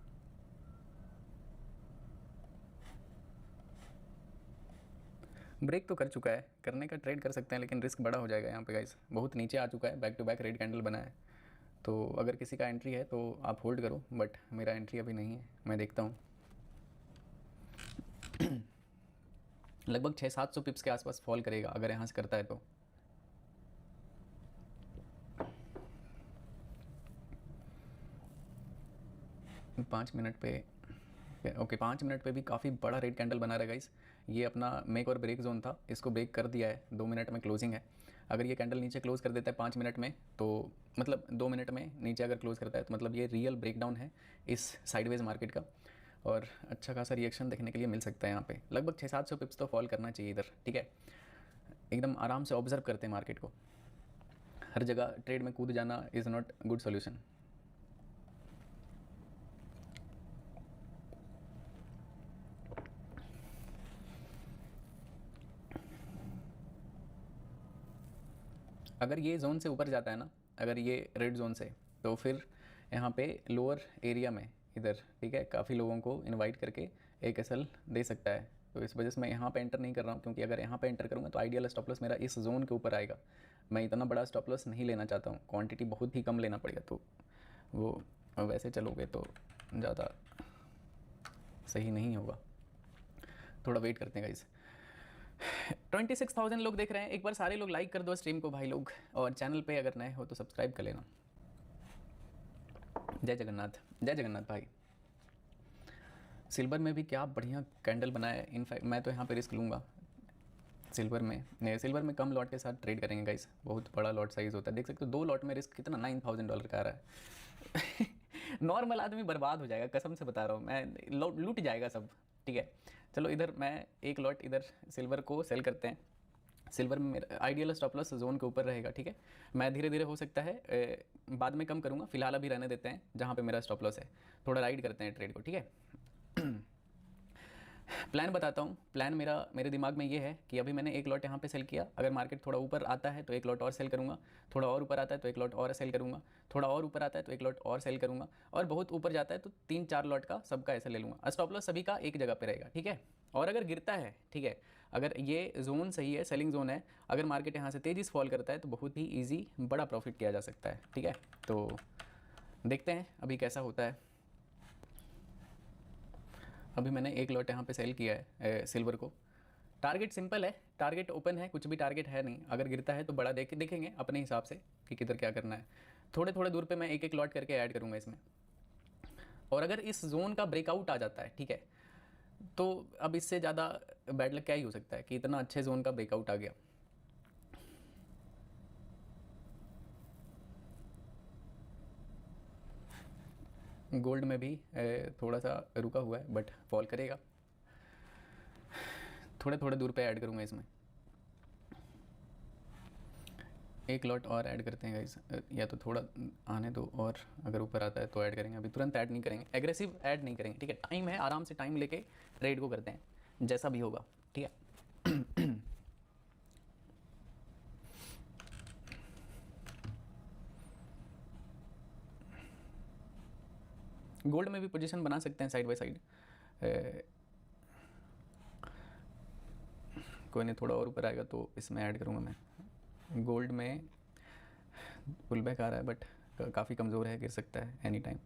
ब्रेक तो कर चुका है, करने का ट्रेड कर सकते हैं, लेकिन रिस्क बड़ा हो जाएगा यहाँ पे गाइस। बहुत नीचे आ चुका है, back to back red candle बना है। तो अगर किसी का एंट्री है तो आप होल्ड करो, बट मेरा एंट्री अभी नहीं है, मैं देखता हूँ। लगभग 600-700 पिप्स के आसपास फॉल करेगा अगर यहाँ से करता है तो। पाँच मिनट पे, ओके 5 मिनट पे भी काफ़ी बड़ा रेड कैंडल बना रहेगा गाइस। ये अपना मेक और ब्रेक जोन था, इसको ब्रेक कर दिया है। 2 मिनट में क्लोजिंग है। अगर ये कैंडल नीचे क्लोज कर देता है 5 मिनट में, तो मतलब 2 मिनट में नीचे अगर क्लोज करता है तो मतलब ये रियल ब्रेकडाउन है इस साइडवेज मार्केट का, और अच्छा खासा रिएक्शन देखने के लिए मिल सकता है यहाँ पे। लगभग 600-700 पिप्स तो फॉल करना चाहिए इधर, ठीक है। एकदम आराम से ऑब्जर्व करते हैं मार्केट को, हर जगह ट्रेड में कूद जाना इज़ नॉट गुड सोल्यूशन। अगर ये जोन से ऊपर जाता है ना, अगर ये रेड जोन से, तो फिर यहाँ पे लोअर एरिया में इधर, ठीक है, काफ़ी लोगों को इनवाइट करके एक एसएल दे सकता है। तो इस वजह से मैं यहाँ पे एंटर नहीं कर रहा हूँ, क्योंकि अगर यहाँ पे एंटर करूँगा तो आइडियल स्टॉप लॉस मेरा इस जोन के ऊपर आएगा। मैं इतना बड़ा स्टॉप लॉस नहीं लेना चाहता हूँ, क्वांटिटी बहुत ही कम लेना पड़ेगा, तो वो वैसे चलोगे तो ज़्यादा सही नहीं होगा। थोड़ा वेट करते हैं गाइस। 26,000 लोग देख रहे हैं। एक बार सारे लोग लाइक कर दो स्ट्रीम को भाई लोग, और चैनल पे अगर नए हो तो सब्सक्राइब कर लेना। जय जगन्नाथ, जय जगन्नाथ भाई। सिल्वर में भी क्या बढ़िया कैंडल बनाया है। इनफैक्ट मैं तो यहाँ पे रिस्क लूँगा सिल्वर में। सिल्वर में कम लॉट के साथ ट्रेड करेंगे गाइस, बहुत बड़ा लॉट साइज़ होता है, देख सकते हो। 2 लॉट में रिस्क कितना, $9,000 का आ रहा है। नॉर्मल आदमी बर्बाद हो जाएगा, कसम से बता रहा हूँ मैं, लूट जाएगा सब, ठीक है। चलो इधर मैं एक लॉट इधर सिल्वर को सेल करते हैं, सिल्वर में मेरा आइडियल स्टॉप लॉस जोन के ऊपर रहेगा, ठीक है। मैं धीरे धीरे हो सकता है बाद में कम करूँगा, फिलहाल अभी रहने देते हैं जहाँ पे मेरा स्टॉप लॉस है, थोड़ा राइड करते हैं ट्रेड को, ठीक है। प्लान बताता हूँ। प्लान मेरे दिमाग में ये है कि अभी मैंने एक लॉट यहाँ पे सेल किया, अगर मार्केट थोड़ा ऊपर आता है तो एक लॉट और सेल करूँगा, थोड़ा और ऊपर आता है तो एक लॉट और सेल करूँगा, थोड़ा और ऊपर आता है तो एक लॉट और सेल करूँगा, और बहुत ऊपर जाता है तो 3-4 लॉट का सबका ऐसा ले लूँगा। स्टॉप लॉस सभी का एक जगह पे रहेगा, ठीक है। और अगर गिरता है, ठीक है, अगर ये जोन सही है, सेलिंग जोन है, अगर मार्केट यहाँ से तेज़ी से फॉल करता है तो बहुत ही ईजी बड़ा प्रॉफिट किया जा सकता है, ठीक है। तो देखते हैं अभी कैसा होता है। अभी मैंने एक लॉट यहाँ पे सेल किया है सिल्वर को। टारगेट सिंपल है, टारगेट ओपन है, कुछ भी टारगेट है नहीं। अगर गिरता है तो बड़ा देखेंगे अपने हिसाब से कि किधर क्या करना है। थोड़े थोड़े दूर पे मैं एक एक लॉट करके ऐड करूँगा इसमें। और अगर इस जोन का ब्रेकआउट आ जाता है, ठीक है, तो अब इससे ज़्यादा बैड लक क्या ही हो सकता है कि इतना अच्छे जोन का ब्रेकआउट आ गया। गोल्ड में भी थोड़ा सा रुका हुआ है बट फॉल करेगा। थोड़े थोड़े दूर पे ऐड करूँगा इसमें, एक लॉट और ऐड करते हैं गाइस, या तो थोड़ा आने दो और अगर ऊपर आता है तो ऐड करेंगे। अभी तुरंत ऐड नहीं करेंगे, एग्रेसिव ऐड नहीं करेंगे, ठीक है। टाइम है, आराम से टाइम लेके ट्रेड को करते हैं जैसा भी होगा, ठीक है। गोल्ड में भी पोजीशन बना सकते हैं साइड बाय साइड, कोई नहीं, थोड़ा और ऊपर आएगा तो इसमें ऐड करूँगा मैं। गोल्ड में पुल बैक आ रहा है बट काफ़ी कमज़ोर है, गिर सकता है एनी टाइम।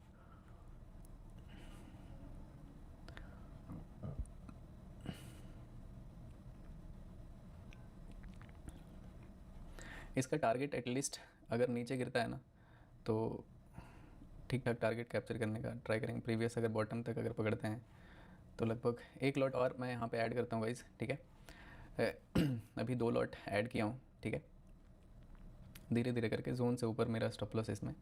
इसका टारगेट एटलीस्ट अगर नीचे गिरता है ना तो ठीक ठाक टारगेट कैप्चर करने का ट्राई करेंगे। प्रीवियस अगर बॉटम तक अगर पकड़ते हैं तो लगभग एक लॉट और मैं यहाँ पे ऐड करता हूँ गाइस, ठीक है। अभी 2 लॉट ऐड किया हूँ, ठीक है। धीरे धीरे करके जोन से ऊपर मेरा स्टॉप लॉस इसमें।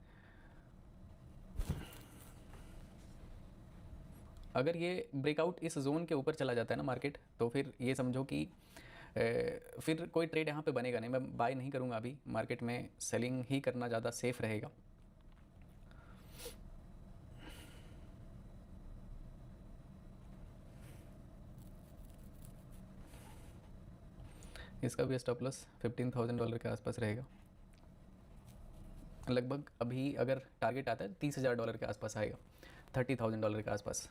अगर ये ब्रेकआउट इस जोन के ऊपर चला जाता है ना मार्केट, तो फिर ये समझो कि फिर कोई ट्रेड यहाँ पे बनेगा नहीं, मैं बाय नहीं करूँगा अभी। मार्केट में सेलिंग ही करना ज़्यादा सेफ रहेगा। इसका भी स्टॉप लॉस $15,000 के आसपास रहेगा लगभग। अभी अगर टारगेट आता है $30,000 के आसपास आएगा, $30,000 के आसपास।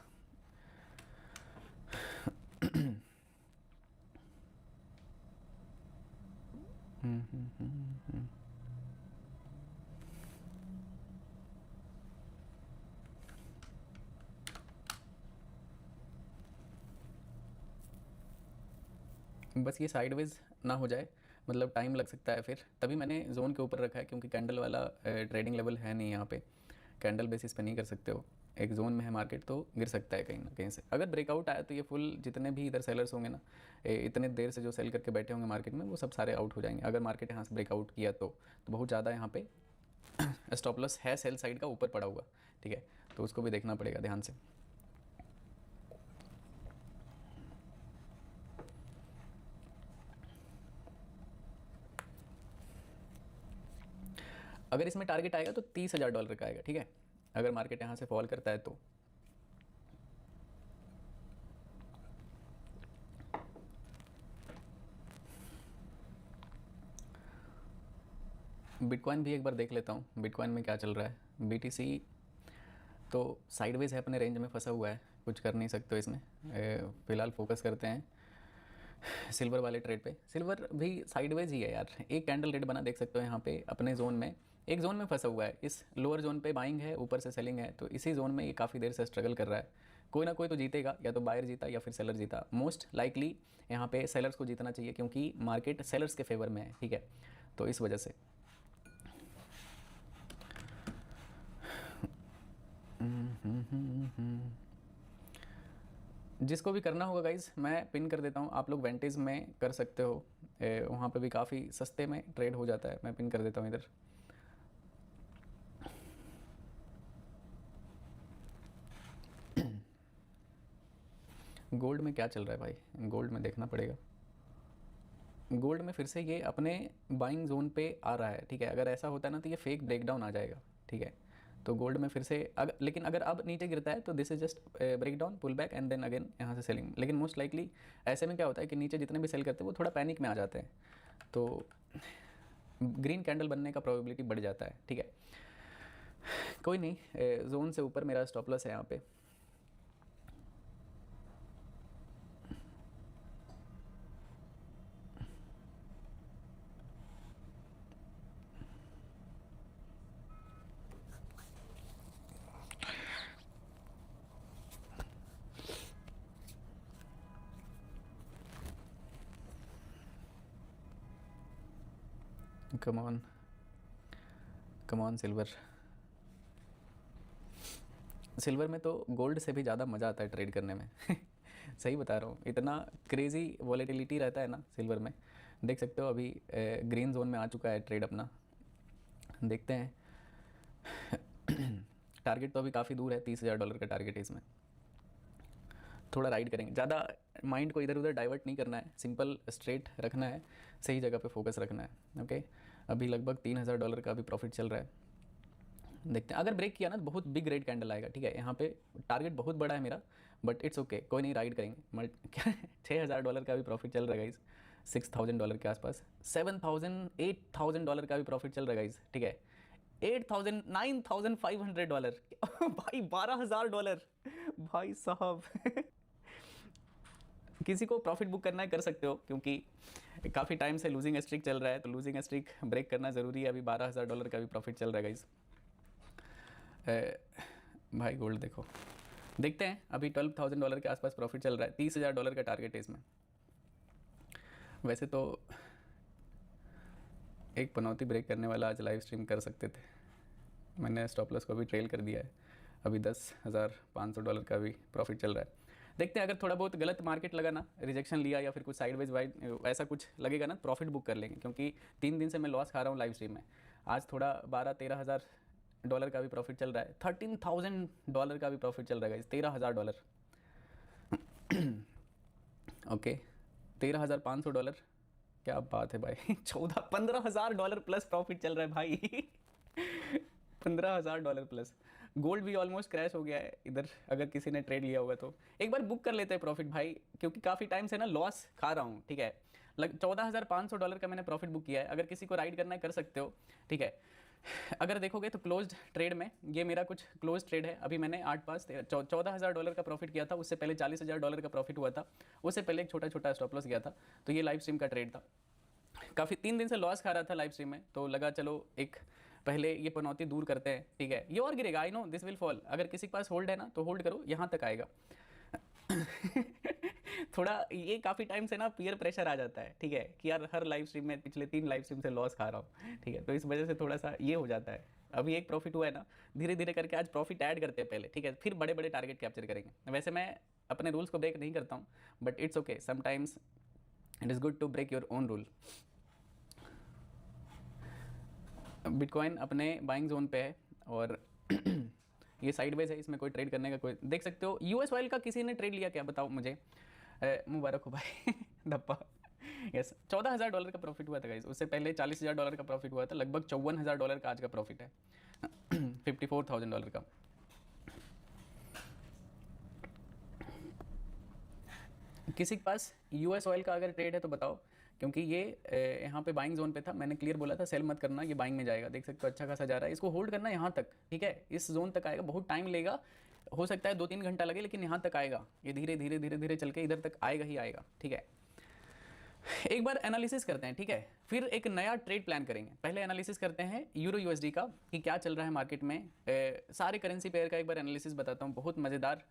बस ये साइडवेज ना हो जाए, मतलब टाइम लग सकता है फिर, तभी मैंने जोन के ऊपर रखा है, क्योंकि कैंडल वाला ट्रेडिंग लेवल है नहीं यहाँ पे, कैंडल बेसिस पे नहीं कर सकते हो। एक जोन में है मार्केट तो गिर सकता है कहीं ना कहीं से। अगर ब्रेकआउट आया तो ये फुल जितने भी इधर सेलर्स होंगे ना, इतने देर से जो सेल करके बैठे होंगे मार्केट में, वो सब सारे आउट हो जाएंगे। अगर मार्केट यहाँ से ब्रेकआउट किया तो बहुत ज़्यादा यहाँ पे स्टॉप लॉस है सेल साइड का ऊपर पड़ा हुआ, ठीक है, तो उसको भी देखना पड़ेगा ध्यान से। अगर इसमें टारगेट आएगा तो $30,000 का आएगा, ठीक है, अगर मार्केट यहाँ से फॉल करता है तो। बिटकॉइन भी एक बार देख लेता हूँ, बिटकॉइन में क्या चल रहा है। BTC तो साइडवेज है, अपने रेंज में फंसा हुआ है, कुछ कर नहीं सकते इसमें। फ़िलहाल फोकस करते हैं सिल्वर वाले ट्रेड पे। सिल्वर भी साइडवेज ही है यार, एक कैंडल रेड बना देख सकते हो यहाँ पे अपने जोन में, एक जोन में फंसा हुआ है। इस लोअर जोन पे बाइंग है, ऊपर से सेलिंग है, तो इसी जोन में ये काफ़ी देर से स्ट्रगल कर रहा है। कोई ना कोई तो जीतेगा, या तो बायर जीता या फिर सेलर जीता। मोस्ट लाइकली यहाँ पे सेलर्स को जीतना चाहिए, क्योंकि मार्केट सेलर्स के फेवर में है, ठीक है, तो इस वजह से। जिसको भी करना होगा गाइज मैं पिन कर देता हूँ, आप लोग वेंटेज में कर सकते हो, वहाँ पे भी काफ़ी सस्ते में ट्रेड हो जाता है। मैं पिन कर देता हूँ इधर। गोल्ड में क्या चल रहा है भाई, गोल्ड में देखना पड़ेगा। गोल्ड में फिर से ये अपने बाइंग जोन पे आ रहा है, ठीक है। अगर ऐसा होता है ना तो ये फेक ब्रेकडाउन आ जाएगा, ठीक है। तो गोल्ड में फिर से लेकिन अगर अब नीचे गिरता है तो this is just breakdown, pull back and then again यहाँ से सेलिंग। लेकिन मोस्ट लाइकली ऐसे में क्या होता है कि नीचे जितने भी सेल करते हैं वो थोड़ा पैनिक में आ जाते हैं, तो ग्रीन कैंडल बनने का प्रोबेबिलिटी बढ़ जाता है, ठीक है। कोई नहीं, जोन से ऊपर मेरा स्टॉप लॉस है यहाँ पे। Come on silver. सिल्वर में तो गोल्ड से भी ज़्यादा मज़ा आता है ट्रेड करने में सही बता रहा हूँ, इतना क्रेज़ी वॉलेटिलिटी रहता है ना सिल्वर में। देख सकते हो अभी ग्रीन जोन में आ चुका है ट्रेड अपना, देखते हैं टारगेट तो अभी काफ़ी दूर है, $30,000 का टारगेट है इसमें। थोड़ा राइड करेंगे, ज़्यादा माइंड को इधर उधर डाइवर्ट नहीं करना है, सिंपल स्ट्रेट रखना है, सही जगह पे फोकस रखना है। ओके, अभी लगभग $3,000 का अभी प्रॉफिट चल रहा है, देखते हैं। अगर ब्रेक किया ना तो बहुत बिग रेड कैंडल आएगा, ठीक है। यहाँ पे टारगेट बहुत बड़ा है मेरा, बट इट्स ओके, कोई नहीं, राइड करेंगे। क्या $6,000 का भी प्रॉफिट चल रहा है गाइस, $6,000 के आसपास, $7,000 $8,000 का भी प्रॉफिट चल रहा है गाइस, ठीक है। $8,000 $9,500 भाई $12,000 भाई साहब किसी को प्रॉफिट बुक करना है कर सकते हो, क्योंकि काफ़ी टाइम से लूजिंग स्ट्रिक चल रहा है, तो लूजिंग स्ट्रिक ब्रेक करना ज़रूरी है। अभी $12,000 का भी प्रॉफिट चल रहा है गाइस। भाई गोल्ड देखो, देखते हैं, अभी $12,000 के आसपास प्रॉफिट चल रहा है, $30,000 का टारगेट है इसमें। वैसे तो एक पनौती ब्रेक करने वाला आज लाइव स्ट्रीम कर सकते थे, मैंने स्टॉप लॉस को भी ट्रेल कर दिया है। अभी $10,500 का भी प्रॉफिट चल रहा है। देखते हैं, अगर थोड़ा बहुत गलत मार्केट लगा ना, रिजेक्शन लिया या फिर कुछ साइडवेज वाइड ऐसा कुछ लगेगा ना, प्रॉफिट बुक कर लेंगे, क्योंकि 3 दिन से मैं लॉस खा रहा हूँ लाइव स्ट्रीम में। आज थोड़ा $12,000-13,000 का भी प्रॉफिट चल रहा है, $13,000 का भी प्रॉफिट चल रहा है, $13,000 ओके, $13,500, क्या बात है भाई 15,000 प्लस प्रॉफिट चल रहा है भाई $15,000 प्लस। गोल्ड भी ऑलमोस्ट क्रैश हो गया है इधर, अगर किसी ने ट्रेड लिया होगा तो एक बार बुक कर लेते हैं प्रॉफिट भाई, क्योंकि काफ़ी टाइम से ना लॉस खा रहा हूँ, ठीक है। $14,500 का मैंने प्रॉफिट बुक किया है, अगर किसी को राइड करना है कर सकते हो, ठीक है। अगर देखोगे तो क्लोज्ड ट्रेड में ये मेरा कुछ क्लोज ट्रेड है, अभी मैंने 14,000 का प्रॉफिट किया था, उससे पहले $40,000 का प्रॉफिट हुआ था, उससे पहले एक छोटा छोटा स्टॉप लॉस गया था। तो ये लाइव स्ट्रीम का ट्रेड था, काफ़ी 3 दिन से लॉस खा रहा था लाइव स्ट्रीम में, तो लगा चलो एक पहले ये पनौती दूर करते हैं, ठीक है। ये और गिरेगा, I know this will fall, अगर किसी के पास होल्ड है ना तो होल्ड करो, यहाँ तक आएगा थोड़ा ये काफ़ी टाइम से ना पीयर प्रेशर आ जाता है, ठीक है, कि यार हर लाइव स्ट्रीम में पिछले 3 लाइव स्ट्रीम से लॉस खा रहा हूँ, ठीक है। तो इस वजह से थोड़ा सा ये हो जाता है। अभी एक प्रॉफिट हुआ है ना, धीरे धीरे करके आज प्रॉफिट ऐड करते हैं पहले, ठीक है, फिर बड़े बड़े टारगेट कैप्चर करेंगे। वैसे मैं अपने रूल्स को ब्रेक नहीं करता हूँ, but it's okay, sometimes it is good to break your own rule. Bitcoin अपने बाइंग जोन पे है और ये साइडवेज है, इसमें कोई ट्रेड करने का कोई, देख सकते हो। यूएस ऑयल का किसी ने ट्रेड लिया क्या, बताओ मुझे। मुबारक हो भाई धप्पा। यस, $14,000 का प्रॉफिट हुआ था गाइस, उससे पहले $40,000 का प्रॉफिट हुआ था, लगभग $54,000 का आज का प्रॉफिट है $54,000 का। किसी के पास यूएस ऑयल का अगर ट्रेड है तो बताओ, क्योंकि ये यहाँ पे बाइंग जोन पे था, मैंने क्लियर बोला था सेल मत करना, ये बाइंग में जाएगा, देख सकते हो अच्छा खासा जा रहा है, इसको होल्ड करना यहाँ तक, ठीक है। इस जोन तक आएगा, बहुत टाइम लेगा, हो सकता है 2-3 घंटा लगे, लेकिन यहाँ तक आएगा, ये धीरे धीरे धीरे धीरे चल के इधर तक आएगा ही आएगा, ठीक है। एक बार एनालिसिस करते हैं, ठीक है, फिर एक नया ट्रेड प्लान करेंगे। पहले एनालिसिस करते हैं यूरो यूएसडी का कि क्या चल रहा है मार्केट में। सारे करेंसी पेयर का एक बार एनालिसिस बताता हूँ, बहुत मज़ेदार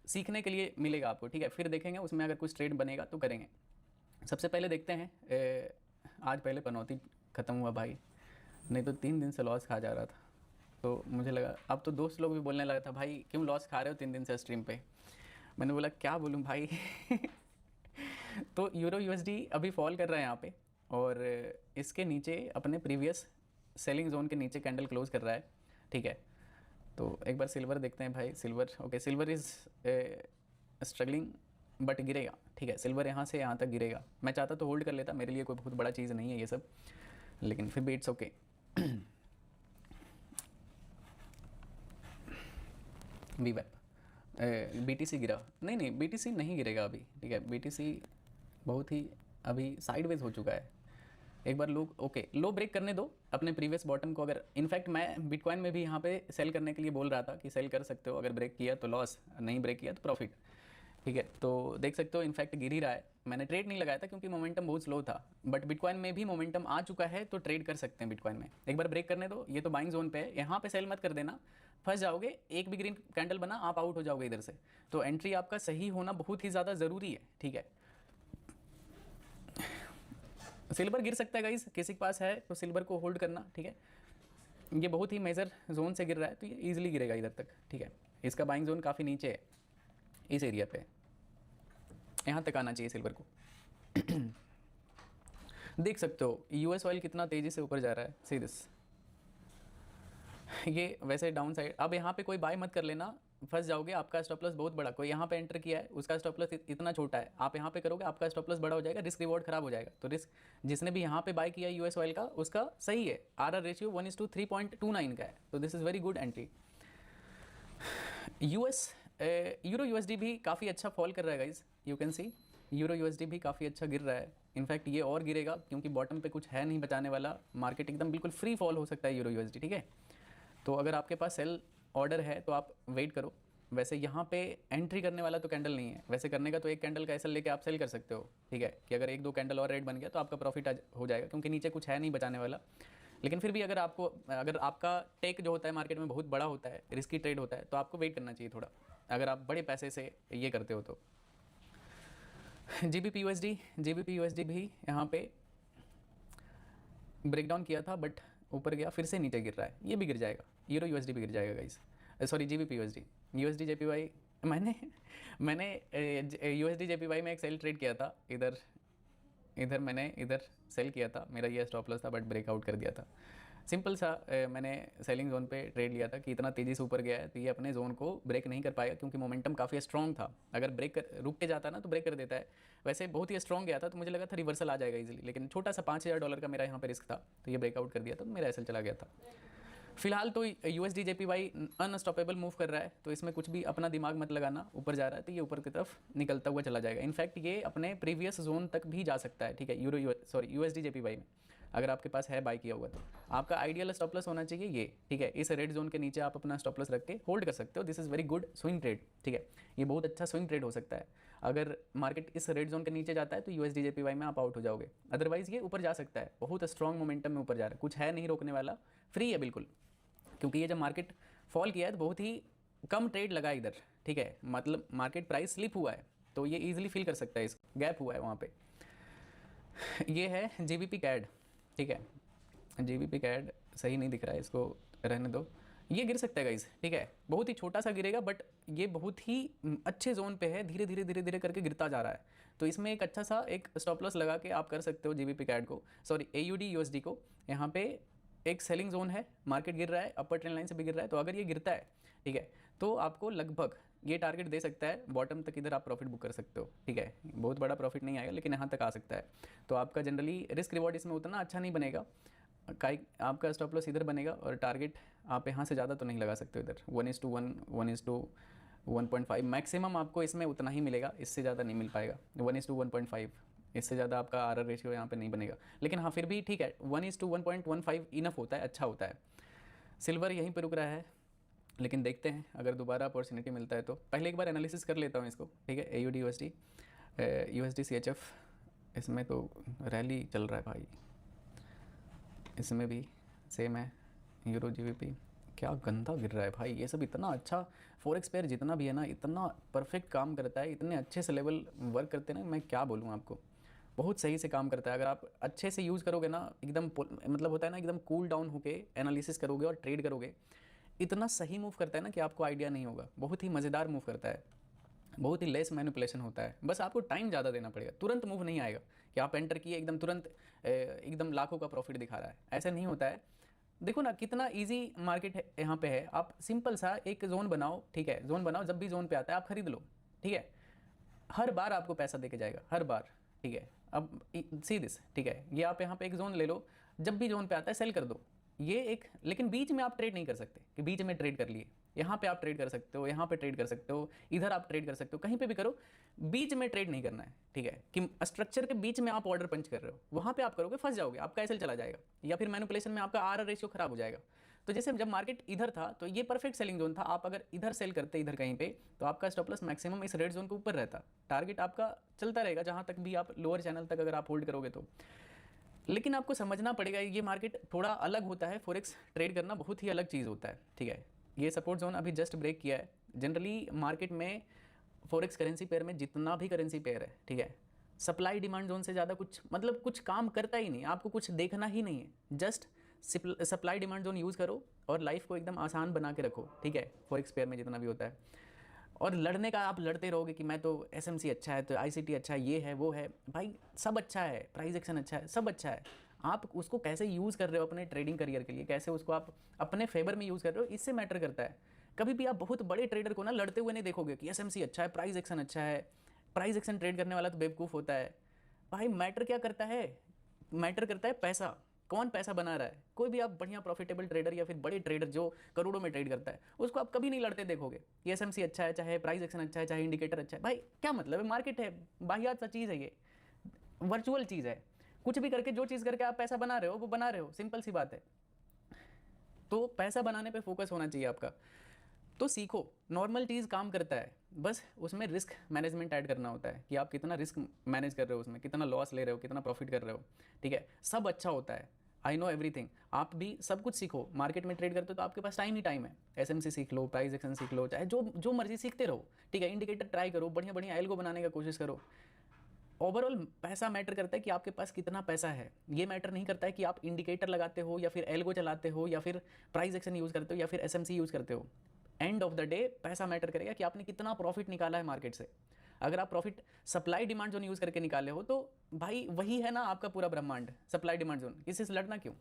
सीखने के लिए मिलेगा आपको, ठीक है। फिर देखेंगे उसमें अगर कुछ ट्रेड बनेगा तो करेंगे। सबसे पहले देखते हैं, आज पहले पनौती ख़त्म हुआ भाई, नहीं तो 3 दिन से लॉस खा जा रहा था, तो मुझे लगा, अब तो दोस्त लोग भी बोलने लगा था भाई क्यों लॉस खा रहे हो 3 दिन से स्ट्रीम पे। मैंने बोला क्या बोलूँ भाई तो यूरो यूएसडी अभी फॉल कर रहा है यहाँ पे, और इसके नीचे अपने प्रीवियस सेलिंग जोन के नीचे कैंडल क्लोज कर रहा है, ठीक है। तो एक बार सिल्वर देखते हैं भाई, silver okay, silver is struggling but गिरेगा, ठीक है। सिल्वर यहाँ से यहाँ तक गिरेगा, मैं चाहता तो होल्ड कर लेता, मेरे लिए कोई बहुत बड़ा चीज़ नहीं है ये सब, लेकिन फिर भी इट्स ओके। वीवेप, बीटीसी गिरा, नहीं बीटीसी नहीं गिरेगा अभी, ठीक है। बीटीसी बहुत ही अभी साइडवेज हो चुका है। एक बार लो, ओके लो ब्रेक करने दो अपने प्रीवियस बॉटम को। अगर इनफैक्ट मैं बिटकॉइन में भी यहाँ पे सेल करने के लिए बोल रहा था कि सेल कर सकते हो, अगर ब्रेक किया तो लॉस, नहीं ब्रेक किया तो प्रॉफिट, ठीक है। तो देख सकते हो इनफैक्ट गिर ही रहा है। मैंने ट्रेड नहीं लगाया था क्योंकि मोमेंटम बहुत स्लो था, बट बिटकॉइन में भी मोमेंटम आ चुका है तो ट्रेड कर सकते हैं बिटकॉइन में। एक बार ब्रेक करने दो, ये तो बाइंग जोन पे है, यहाँ पे सेल मत कर देना, फंस जाओगे। एक भी ग्रीन कैंडल बना आप आउट हो जाओगे इधर से, तो एंट्री आपका सही होना बहुत ही ज़्यादा ज़रूरी है, ठीक है। सिल्वर गिर सकता है गाइस, किसी के पास है तो सिल्वर को होल्ड करना, ठीक है। ये बहुत ही मेजर जोन से गिर रहा है तो ये इजीली गिरेगा इधर तक, ठीक है। इसका बाइंग जोन काफ़ी नीचे है, इस एरिया पे, यहाँ तक आना चाहिए सिल्वर को। देख सकते हो यूएस ऑयल कितना तेज़ी से ऊपर जा रहा है, सी दिस, ये वैसे डाउन साइड। अब यहाँ पे कोई बाय मत कर लेना, फंस जाओगे। आपका स्टॉप लॉस बहुत बड़ा, कोई यहाँ पे एंटर किया है उसका स्टॉप लॉस इतना छोटा है, आप यहाँ पे करोगे आपका स्टॉप लॉस बड़ा हो जाएगा, रिस्क रिवॉर्ड खराब हो जाएगा। तो रिस्क जिसने भी यहाँ पे बाय किया यूएस ऑयल का, उसका सही है, आरआर रेशियो 1:3.29 का है, तो this is very good entry. Euro USD भी काफ़ी अच्छा फॉल कर रहा है guys, you can see euro USD भी काफ़ी अच्छा गिर रहा है। इनफैक्ट ये और गिरेगा क्योंकि बॉटम पे कुछ है नहीं बचाने वाला, मार्केट एकदम बिल्कुल फ्री फॉल हो सकता है यूरो यूएसडी, ठीक है। तो अगर आपके पास सेल ऑर्डर है तो आप वेट करो। वैसे यहाँ पे एंट्री करने वाला तो कैंडल नहीं है, वैसे करने का तो एक कैंडल का एसएल लेके आप सेल कर सकते हो, ठीक है, कि अगर एक दो कैंडल और रेड बन गया तो आपका प्रॉफिट हो जाएगा, क्योंकि नीचे कुछ है नहीं बचाने वाला। लेकिन फिर भी अगर आपका टेक जो होता है मार्केट में बहुत बड़ा होता है, रिस्की ट्रेड होता है, तो आपको वेट करना चाहिए थोड़ा, अगर आप बड़े पैसे से ये करते हो तो। जीबीपी यूएसडी भी यहाँ पे ब्रेकडाउन किया था बट ऊपर गया, फिर से नीचे गिर रहा है, ये भी गिर जाएगा। यूरो यूएसडी भी गिर जाएगा guys, sorry GBP USD JPY. मैंने यूएसडी जेपीवाई में एक सेल ट्रेड किया था, इधर मैंने इधर सेल किया था, मेरा ये स्टॉप लॉस था बट ब्रेकआउट कर दिया था। सिंपल सा मैंने सेलिंग जोन पे ट्रेड लिया था कि इतना तेज़ी से ऊपर गया है तो ये अपने जोन को ब्रेक नहीं कर पाएगा, क्योंकि मोमेंटम काफ़ी स्ट्रॉन्ग था। अगर रुक के जाता ना तो ब्रेक कर देता है। वैसे बहुत ही स्ट्रॉन्ग गया था तो मुझे लगा था रिवर्सल आ जाएगा इजीली, लेकिन छोटा सा $5000 का मेरा यहाँ पे रिस्क था, तो ये ब्रेकआउट कर दिया था, तो मेरा एसएल चला गया था। फिलहाल तो यूएसडी जेपीवाई अनस्टॉपेबल मूव कर रहा है, तो इसमें कुछ भी अपना दिमाग मत लगाना, ऊपर जा रहा है तो ये ऊपर की तरफ निकलता हुआ चला जाएगा। इनफैक्ट ये अपने प्रीवियस जोन तक भी जा सकता है, ठीक है। यूएसडी जेपीवाई में अगर आपके पास है बाय किया हुआ तो आपका आइडियल स्टॉप लॉस होना चाहिए ये, ठीक है। इस रेड जोन के नीचे आप अपना स्टॉप लॉस रख के होल्ड कर सकते हो, this is very good swing trade, ठीक है। ये बहुत अच्छा स्विंग ट्रेड हो सकता है। अगर मार्केट इस रेड जोन के नीचे जाता है तो यूएसडी जेपीवाई में आप आउट हो जाओगे, अदरवाइज ये ऊपर जा सकता है, बहुत स्ट्रॉन्ग मोमेंटम में ऊपर जा रहा है, कुछ है नहीं रोकने वाला, फ्री है बिल्कुल। क्योंकि ये जब मार्केट फॉल किया है तो बहुत ही कम ट्रेड लगा इधर, ठीक है, मतलब मार्केट प्राइस स्लिप हुआ है, तो ये इजीली फील कर सकता है, इस गैप हुआ है वहाँ पे। ये है जीबीपी कैड, ठीक है। जीबीपी कैड सही नहीं दिख रहा है, इसको रहने दो। ये गिर सकता है गाइस, ठीक है, बहुत ही छोटा सा गिरेगा बट ये बहुत ही अच्छे जोन पे है, धीरे धीरे करके गिरता जा रहा है। तो इसमें एक अच्छा सा एक स्टॉप लॉस लगा के आप कर सकते हो जीबीपी कैड को, सॉरी एयूडी यूएसडी को। यहाँ पे एक सेलिंग जोन है, मार्केट गिर रहा है, अपर ट्रेंड लाइन से भी गिर रहा है, तो अगर ये गिरता है, ठीक है, तो आपको लगभग ये टारगेट दे सकता है बॉटम तक, इधर आप प्रॉफिट बुक कर सकते हो, ठीक है। बहुत बड़ा प्रॉफिट नहीं आएगा लेकिन यहाँ तक आ सकता है। तो आपका जनरली रिस्क रिवॉर्ड इसमें उतना अच्छा नहीं बनेगा, आपका स्टॉप लॉस इधर बनेगा और टारगेट आप यहाँ से ज़्यादा तो नहीं लगा सकते हो इधर, 1:1 1:1.5 मैक्सिमम आपको इसमें उतना ही मिलेगा, इससे ज़्यादा नहीं मिल पाएगा। 1:1.5 इससे ज़्यादा आपका आरआर रेशियो यहाँ पे नहीं बनेगा, लेकिन हाँ फिर भी ठीक है, 1:1.15 इनफ होता है, अच्छा होता है। सिल्वर यहीं पर रुक रहा है, लेकिन देखते हैं अगर दोबारा अपॉर्चुनिटी मिलता है तो। पहले एक बार एनालिसिस कर लेता हूँ इसको, ठीक है। एयूडी यूएसडी सीएचएफ, इसमें तो रैली चल रहा है भाई, इसमें भी सेम है। यूरो जीबीपी क्या गंदा गिर रहा है भाई, ये सब इतना अच्छा फॉरेक्स पेयर जितना भी है ना, इतना परफेक्ट काम करता है, इतने अच्छे से लेवल वर्क करते हैं ना, मैं क्या बोलूँ आपको, बहुत सही से काम करता है। अगर आप अच्छे से यूज़ करोगे ना, एकदम मतलब होता है ना, एकदम कूल डाउन होके एनालिसिस करोगे और ट्रेड करोगे, इतना सही मूव करता है ना कि आपको आइडिया नहीं होगा, बहुत ही मज़ेदार मूव करता है, बहुत ही लेस मैनिपुलेशन होता है। बस आपको टाइम ज़्यादा देना पड़ेगा, तुरंत मूव नहीं आएगा कि आप एंटर किए एकदम तुरंत एकदम लाखों का प्रॉफिट दिखा रहा है, ऐसा नहीं होता है। देखो ना कितना इजी मार्केट है यहाँ पे है, आप सिंपल सा एक जोन बनाओ, ठीक है, जोन बनाओ, जब भी जोन पे आता है आप खरीद लो, ठीक है। हर बार आपको पैसा देके जाएगा, हर बार, ठीक है। अब सी दिस, ठीक है, ये आप यहाँ पे एक जोन ले लो, जब भी जोन पे आता है सेल कर दो, ये एक, लेकिन बीच में आप ट्रेड नहीं कर सकते कि बीच में ट्रेड कर लिए, यहाँ पे आप ट्रेड कर सकते हो, यहाँ पे ट्रेड कर सकते हो, इधर आप ट्रेड कर सकते हो, कहीं पे भी करो, बीच में ट्रेड नहीं करना है, ठीक है। कि स्ट्रक्चर के बीच में आप ऑर्डर पंच कर रहे हो, वहाँ पे आप करोगे फंस जाओगे, आपका एसएल चला जाएगा, या फिर मैनिपुलेशन में आपका आर रेशियो खराब हो जाएगा। तो जैसे जब मार्केट इधर था तो ये परफेक्ट सेलिंग जोन था, आप अगर इधर सेल करते इधर कहीं पे तो आपका स्टॉप लॉस मैक्सिमम इस रेड जोन के ऊपर रहता, टारगेट आपका चलता रहेगा जहाँ तक भी आप लोअर चैनल तक अगर आप होल्ड करोगे तो। लेकिन आपको समझना पड़ेगा ये मार्केट थोड़ा अलग होता है, फॉरेक्स ट्रेड करना बहुत ही अलग चीज़ होता है, ठीक है। ये सपोर्ट जोन अभी जस्ट ब्रेक किया है। जनरली मार्केट में फॉरेक्स करेंसी पेयर में जितना भी करेंसी पेयर है, ठीक है, सप्लाई डिमांड जोन से ज़्यादा कुछ मतलब कुछ काम करता ही नहीं, आपको कुछ देखना ही नहीं है, just supply demand zone use करो और लाइफ को एकदम आसान बना के रखो, ठीक है। फॉरेक्स पेयर में जितना भी होता है, और लड़ने का आप लड़ते रहोगे कि मैं तो एसएमसी अच्छा है, तो आईसीटी अच्छा है, ये है वो है, भाई सब अच्छा है, प्राइस एक्शन अच्छा है, सब अच्छा है, आप उसको कैसे यूज़ कर रहे हो अपने ट्रेडिंग करियर के लिए, कैसे उसको आप अपने फेवर में यूज़ कर रहे हो, इससे मैटर करता है। कभी भी आप बहुत बड़े ट्रेडर को ना लड़ते हुए नहीं देखोगे कि एसएमसी अच्छा है, प्राइस एक्शन अच्छा है, प्राइस एक्शन ट्रेड करने वाला तो बेवकूफ़ होता है। भाई मैटर क्या करता है, मैटर करता है पैसा, कौन पैसा बना रहा है। कोई भी आप बढ़िया प्रॉफिटेबल ट्रेडर या फिर बड़े ट्रेडर जो करोड़ों में ट्रेड करता है, उसको आप कभी नहीं लड़ते देखोगे कि एसएमसी अच्छा है, चाहे प्राइस एक्शन अच्छा है, चाहे इंडिकेटर अच्छा है। भाई क्या मतलब है, मार्केट है, बाहियात सा चीज़ है, ये वर्चुअल चीज़ है, कुछ भी करके जो चीज़ करके आप पैसा बना रहे हो वो बना रहे हो, सिंपल सी बात है। तो पैसा बनाने पे फोकस होना चाहिए आपका। तो सीखो, नॉर्मल चीज़ काम करता है, बस उसमें रिस्क मैनेजमेंट ऐड करना होता है कि आप कितना रिस्क मैनेज कर रहे हो, उसमें कितना लॉस ले रहे हो, कितना प्रॉफिट कर रहे हो, ठीक है। सब अच्छा होता है, आई नो एवरीथिंग, आप भी सब कुछ सीखो। मार्केट में ट्रेड करते हो तो आपके पास टाइम ही टाइम है, एसएमसी सीख लो, प्राइस एक्शन सीख लो, चाहे जो मर्जी सीखते रहो, ठीक है। इंडिकेटर ट्राई करो, बढ़िया बढ़िया एल्गो बनाने का कोशिश करो। ओवरऑल पैसा मैटर करता है कि आपके पास कितना पैसा है, ये मैटर नहीं करता है कि आप इंडिकेटर लगाते हो या फिर एल्गो चलाते हो या फिर प्राइस एक्शन यूज़ करते हो या फिर एसएमसी यूज़ करते हो। एंड ऑफ द डे पैसा मैटर करेगा कि आपने कितना प्रॉफिट निकाला है मार्केट से। अगर आप profit supply demand zone use करके निकाले हो तो भाई वही है ना आपका पूरा ब्रह्मांड, सप्लाई डिमांड जोन, किसी से लड़ना क्यों।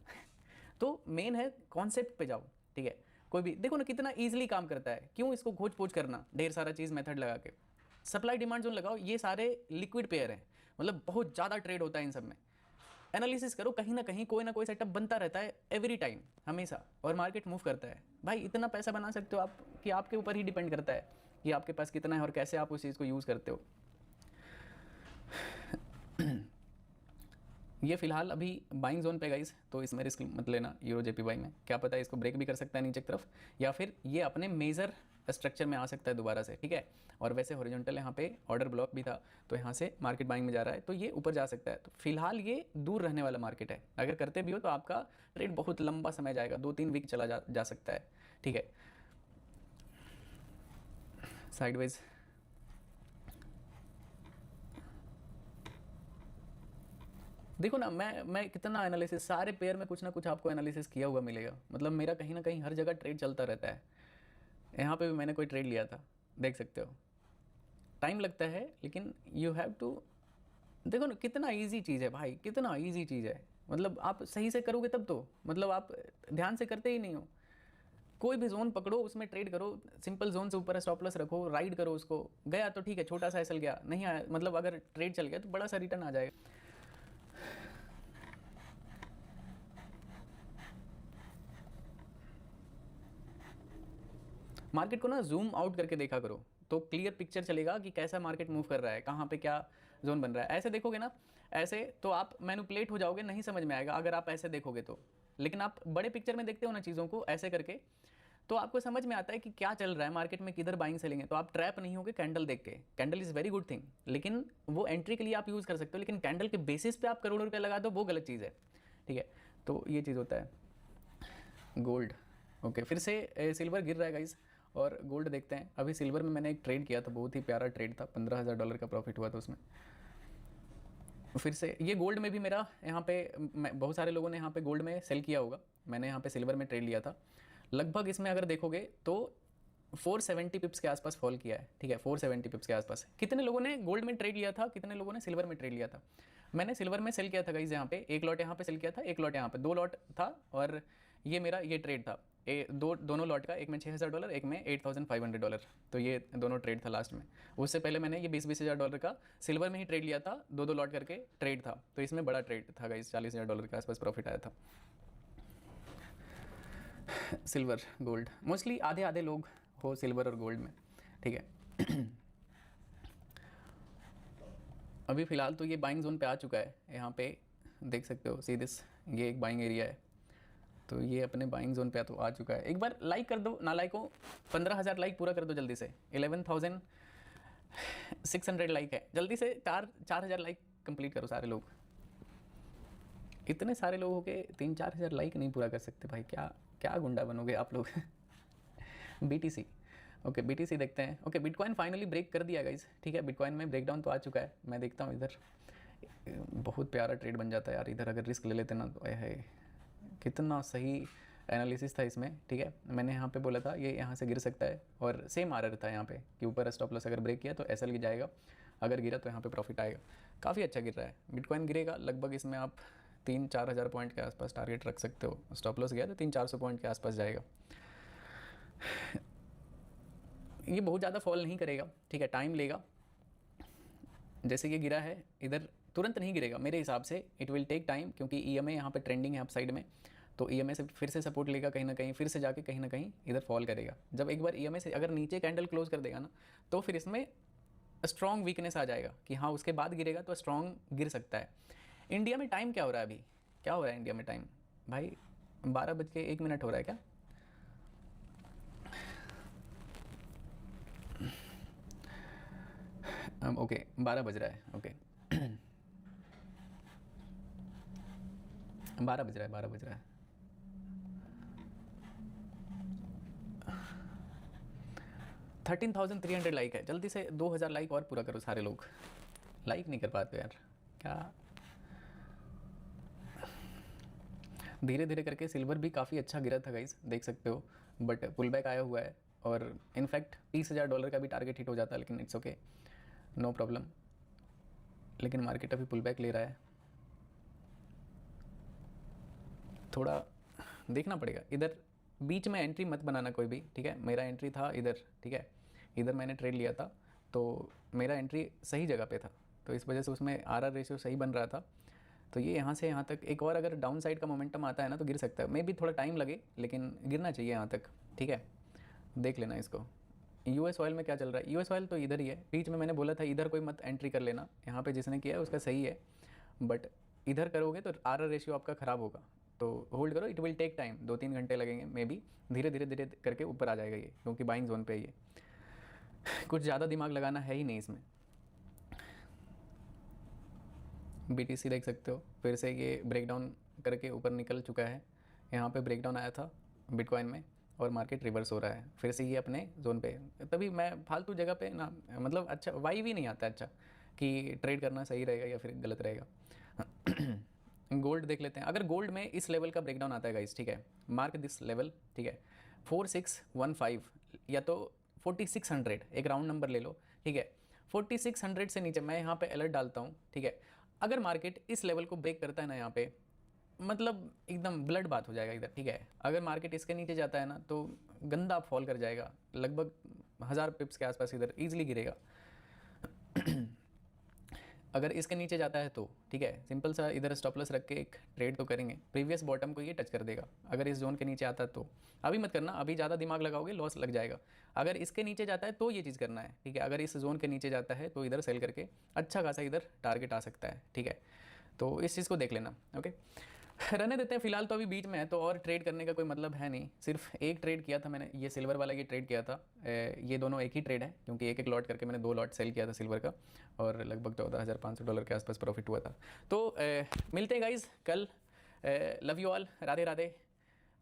तो मेन है कॉन्सेप्ट पे जाओ, ठीक है। कोई भी देखो ना कितना ईजिली काम करता है, क्यों इसको खोज पोज करना ढेर सारा चीज़ मेथड लगा के। सप्लाई डिमांड जोन लगाओ, ये सारे लिक्विड पेयर हैं, मतलब बहुत ज़्यादा ट्रेड होता है इन सब में। एनालिसिस करो, कहीं ना कहीं कोई ना कोई सेटअप बनता रहता है एवरी टाइम, हमेशा, और मार्केट मूव करता है। भाई इतना पैसा बना सकते हो आप कि आपके ऊपर ही डिपेंड करता है कि आपके पास कितना है और कैसे आप उस चीज़ को यूज़ करते हो। ये फिलहाल अभी बाइंग जोन पे गाइस, तो इसमें रिस्क मत लेना यूरो जेपीवाई में, क्या पता है इसको ब्रेक भी कर सकता है नीचे की तरफ, या फिर ये अपने मेजर स्ट्रक्चर में आ सकता है दोबारा से, ठीक है। और वैसे हॉरिजॉन्टल यहाँ पे ऑर्डर ब्लॉक भी था, तो यहाँ से मार्केट बाइंग में जा रहा है, तो ये ऊपर जा सकता है। तो फिलहाल ये दूर रहने वाला मार्केट है, अगर करते भी हो तो आपका ट्रेड बहुत लंबा समय जाएगा, 2-3 वीक चला जा सकता है, ठीक है। साइडवेज देखो ना, मैं कितना एनालिसिस, सारे पेयर में कुछ ना कुछ आपको एनालिसिस किया हुआ मिलेगा, मतलब मेरा कहीं ना कहीं हर जगह ट्रेड चलता रहता है। यहाँ पे भी मैंने कोई ट्रेड लिया था, देख सकते हो। टाइम लगता है लेकिन यू हैव टू, देखो ना कितना इजी चीज़ है भाई, कितना इजी चीज़ है, मतलब आप सही से करोगे तब तो, मतलब आप ध्यान से करते ही नहीं हो। कोई भी जोन पकड़ो, उसमें ट्रेड करो, सिंपल जोन से ऊपर स्टॉप लॉस रखो, राइड करो उसको, गया तो ठीक है, छोटा सा एसएल गया, नहीं आया मतलब अगर ट्रेड चल गया तो बड़ा सा रिटर्न आ जाएगा। मार्केट को ना जूम आउट करके देखा करो, तो क्लियर पिक्चर चलेगा कि कैसा मार्केट मूव कर रहा है, कहाँ पे क्या जोन बन रहा है। ऐसे देखोगे ना, ऐसे तो आप मैनिपुलेट हो जाओगे, नहीं समझ में आएगा अगर आप ऐसे देखोगे तो। लेकिन आप बड़े पिक्चर में देखते हो ना चीज़ों को ऐसे करके, तो आपको समझ में आता है कि क्या चल रहा है मार्केट में, किधर बाइंग सेलिंग है। तो आप ट्रैप नहीं होगे कैंडल देख के, candle is very good thing, लेकिन वो एंट्री के लिए आप यूज़ कर सकते हो, लेकिन कैंडल के बेसिस पे आप करोड़ों रुपये लगा दो, वो गलत चीज़ है, ठीक है। तो ये चीज़ होता है। गोल्ड, ओके, फिर से सिल्वर गिर रहा है गाइस, और गोल्ड देखते हैं। अभी सिल्वर में मैंने एक ट्रेड किया था, बहुत ही प्यारा ट्रेड था, $15,000 का प्रॉफिट हुआ था उसमें। फिर से ये गोल्ड में भी मेरा यहाँ पे बहुत सारे लोगों ने यहाँ पे गोल्ड में सेल किया होगा, मैंने यहाँ पे सिल्वर में ट्रेड लिया था। लगभग इसमें अगर देखोगे तो 470 पिप्स के आसपास फॉल किया है, ठीक है, 470 पिप्स के आसपास। कितने लोगों ने गोल्ड में ट्रेड लिया था, कितने लोगों ने सिल्वर में ट्रेड लिया था? मैंने सिल्वर में सेल किया था गाइस, यहाँ पे एक लॉट यहाँ पे सेल किया था, एक लॉट यहाँ पे, 2 लॉट था, और ये मेरा ये ट्रेड था। दोनों लॉट का, एक में $6,000, एक में $8,500। तो ये दोनों ट्रेड था लास्ट में। उससे पहले मैंने ये $20,000 का सिल्वर में ही ट्रेड लिया था, दो लॉट करके ट्रेड था, तो इसमें बड़ा ट्रेड था गाइस, $40,000 के आसपास प्रॉफिट आया था। सिल्वर गोल्ड मोस्टली आधे आधे लोग हो सिल्वर और गोल्ड में, ठीक है। अभी फ़िलहाल तो ये बाइंग जोन पे आ चुका है, यहाँ पे देख सकते हो, सी दिस, ये एक बाइंग एरिया है, तो ये अपने बाइंग जोन पे तो आ चुका है। एक बार लाइक कर दो, ना लाइक हो 15,000 लाइक पूरा कर दो जल्दी से। 11,600 लाइक है, जल्दी से 4,000 लाइक कंप्लीट करो सारे लोग। इतने सारे लोगों के 3-4 हज़ार लाइक नहीं पूरा कर सकते भाई, क्या क्या गुंडा बनोगे आप लोग। BTC, ओके BTC देखते हैं। ओके बिटकॉइन फाइनली ब्रेक कर दिया गाइस, ठीक है, बिटकॉइन में ब्रेकडाउन तो आ चुका है। मैं देखता हूँ इधर, बहुत प्यारा ट्रेड बन जाता है यार इधर, अगर रिस्क ले लेते ना तो है, कितना सही एनालिसिस था इसमें, ठीक है। मैंने यहाँ पे बोला था ये यहाँ से गिर सकता है, और सेम आ रहा था यहाँ पे कि ऊपर स्टॉप लॉस अगर ब्रेक किया तो SL की जाएगा, अगर गिरा तो यहाँ पे प्रॉफिट आएगा। काफ़ी अच्छा गिर रहा है बिटकॉइन, गिरेगा लगभग, इसमें आप 3-4 हज़ार पॉइंट के आसपास टारगेट रख सकते हो। स्टॉप लॉस गया तो 300-400 पॉइंट के आसपास जाएगा। ये बहुत ज़्यादा फॉल नहीं करेगा, ठीक है, टाइम लेगा। जैसे ये गिरा है इधर, तुरंत नहीं गिरेगा मेरे हिसाब से, इट विल टेक टाइम, क्योंकि EMA यहाँ पे ट्रेंडिंग है अप साइड में, तो EMA से फिर से सपोर्ट लेगा कहीं ना कहीं, फिर से जाके कहीं ना कहीं इधर फॉल करेगा। जब एक बार EMA से अगर नीचे कैंडल क्लोज कर देगा ना, तो फिर इसमें स्ट्रॉन्ग वीकनेस आ जाएगा कि हाँ उसके बाद गिरेगा, तो स्ट्रॉन्ग गिर सकता है। इंडिया में टाइम क्या हो रहा है अभी, क्या हो रहा है इंडिया में टाइम भाई? 12:01 हो रहा है क्या? ओके 12 बज रहा है, ओके 12 बज रहा है। 13,300 लाइक है, जल्दी से 2,000 लाइक और पूरा करो सारे लोग। लाइक नहीं कर पाते यार, क्या। धीरे धीरे करके सिल्वर भी काफ़ी अच्छा गिरा था गाइस, देख सकते हो, बट पुल बैक आया हुआ है, और इनफैक्ट $30,000 का भी टारगेट हिट हो जाता है, लेकिन इट्स ओके, नो प्रॉब्लम। लेकिन मार्केट अभी पुल बैक ले रहा है, थोड़ा देखना पड़ेगा। इधर बीच में एंट्री मत बनाना कोई भी, ठीक है। मेरा एंट्री था इधर, ठीक है, इधर मैंने ट्रेड लिया था, तो मेरा एंट्री सही जगह पे था, तो इस वजह से उसमें RR रेशियो सही बन रहा था। तो ये यहाँ से यहाँ तक एक और अगर डाउन साइड का मोमेंटम आता है ना तो गिर सकता है, मे भी थोड़ा टाइम लगे, लेकिन गिरना चाहिए यहाँ तक, ठीक है। देख लेना इसको। US ऑयल में क्या चल रहा है? US ऑयल तो इधर ही है, बीच में मैंने बोला था इधर कोई मत एंट्री कर लेना, यहाँ पे जिसने किया है उसका सही है, बट इधर करोगे तो RR रेशियो आपका ख़राब होगा, तो होल्ड करो, इट विल टेक टाइम, 2-3 घंटे लगेंगे मे बी, धीरे धीरे करके ऊपर आ जाएगा ये, क्योंकि बाइंग जोन पे है ये, कुछ ज़्यादा दिमाग लगाना है ही नहीं इसमें। BTC देख सकते हो, फिर से ये ब्रेकडाउन करके ऊपर निकल चुका है, यहाँ पे ब्रेकडाउन आया था बिटकॉइन में, और मार्केट रिवर्स हो रहा है फिर से ये अपने जोन पे। तभी मैं फालतू जगह पे ना, मतलब अच्छा वाई भी नहीं आता अच्छा कि ट्रेड करना सही रहेगा या फिर गलत रहेगा। गोल्ड देख लेते हैं, अगर गोल्ड में इस लेवल का ब्रेकडाउन आता है गाइस, ठीक है, मार्क दिस लेवल, ठीक है, 4615 या तो 4600, एक राउंड नंबर ले लो, ठीक है, 4600 से नीचे मैं यहाँ पे अलर्ट डालता हूँ, ठीक है। अगर मार्केट इस लेवल को ब्रेक करता है ना यहाँ पे, मतलब एकदम ब्लड बात हो जाएगा इधर, ठीक है। अगर मार्केट इसके नीचे जाता है ना तो गंदा फॉल कर जाएगा, लगभग 1000 पिप्स के आसपास इधर ईजिली गिरेगा। अगर इसके नीचे जाता है तो ठीक है, सिंपल सा इधर स्टॉप लॉस रख के एक ट्रेड तो करेंगे, प्रीवियस बॉटम को ये टच कर देगा। अगर इस जोन के नीचे आता है तो अभी मत करना, अभी ज़्यादा दिमाग लगाओगे लॉस लग जाएगा। अगर इसके नीचे जाता है तो ये चीज़ करना है, ठीक है। अगर इस जोन के नीचे जाता है तो इधर सेल करके अच्छा खासा इधर टारगेट आ सकता है, ठीक है। तो इस चीज़ को देख लेना, ओके। रहने देते हैं फिलहाल, तो अभी बीच में है तो और ट्रेड करने का कोई मतलब है नहीं। सिर्फ एक ट्रेड किया था मैंने, ये सिल्वर वाला ये ट्रेड किया था, ये दोनों एक ही ट्रेड है, क्योंकि एक एक लॉट करके मैंने 2 लॉट सेल किया था सिल्वर का, और लगभग $14,500 के आसपास प्रॉफिट हुआ था। तो मिलते हैं गाइज कल, love you all, Radhe Radhe.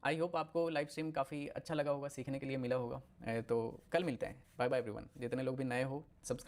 I hope आपको लाइव स्ट्रीम काफ़ी अच्छा लगा होगा, सीखने के लिए मिला होगा। तो कल मिलते हैं, बाय बाय एवरीवन। जितने लोग भी नए हो सब्सक्राइब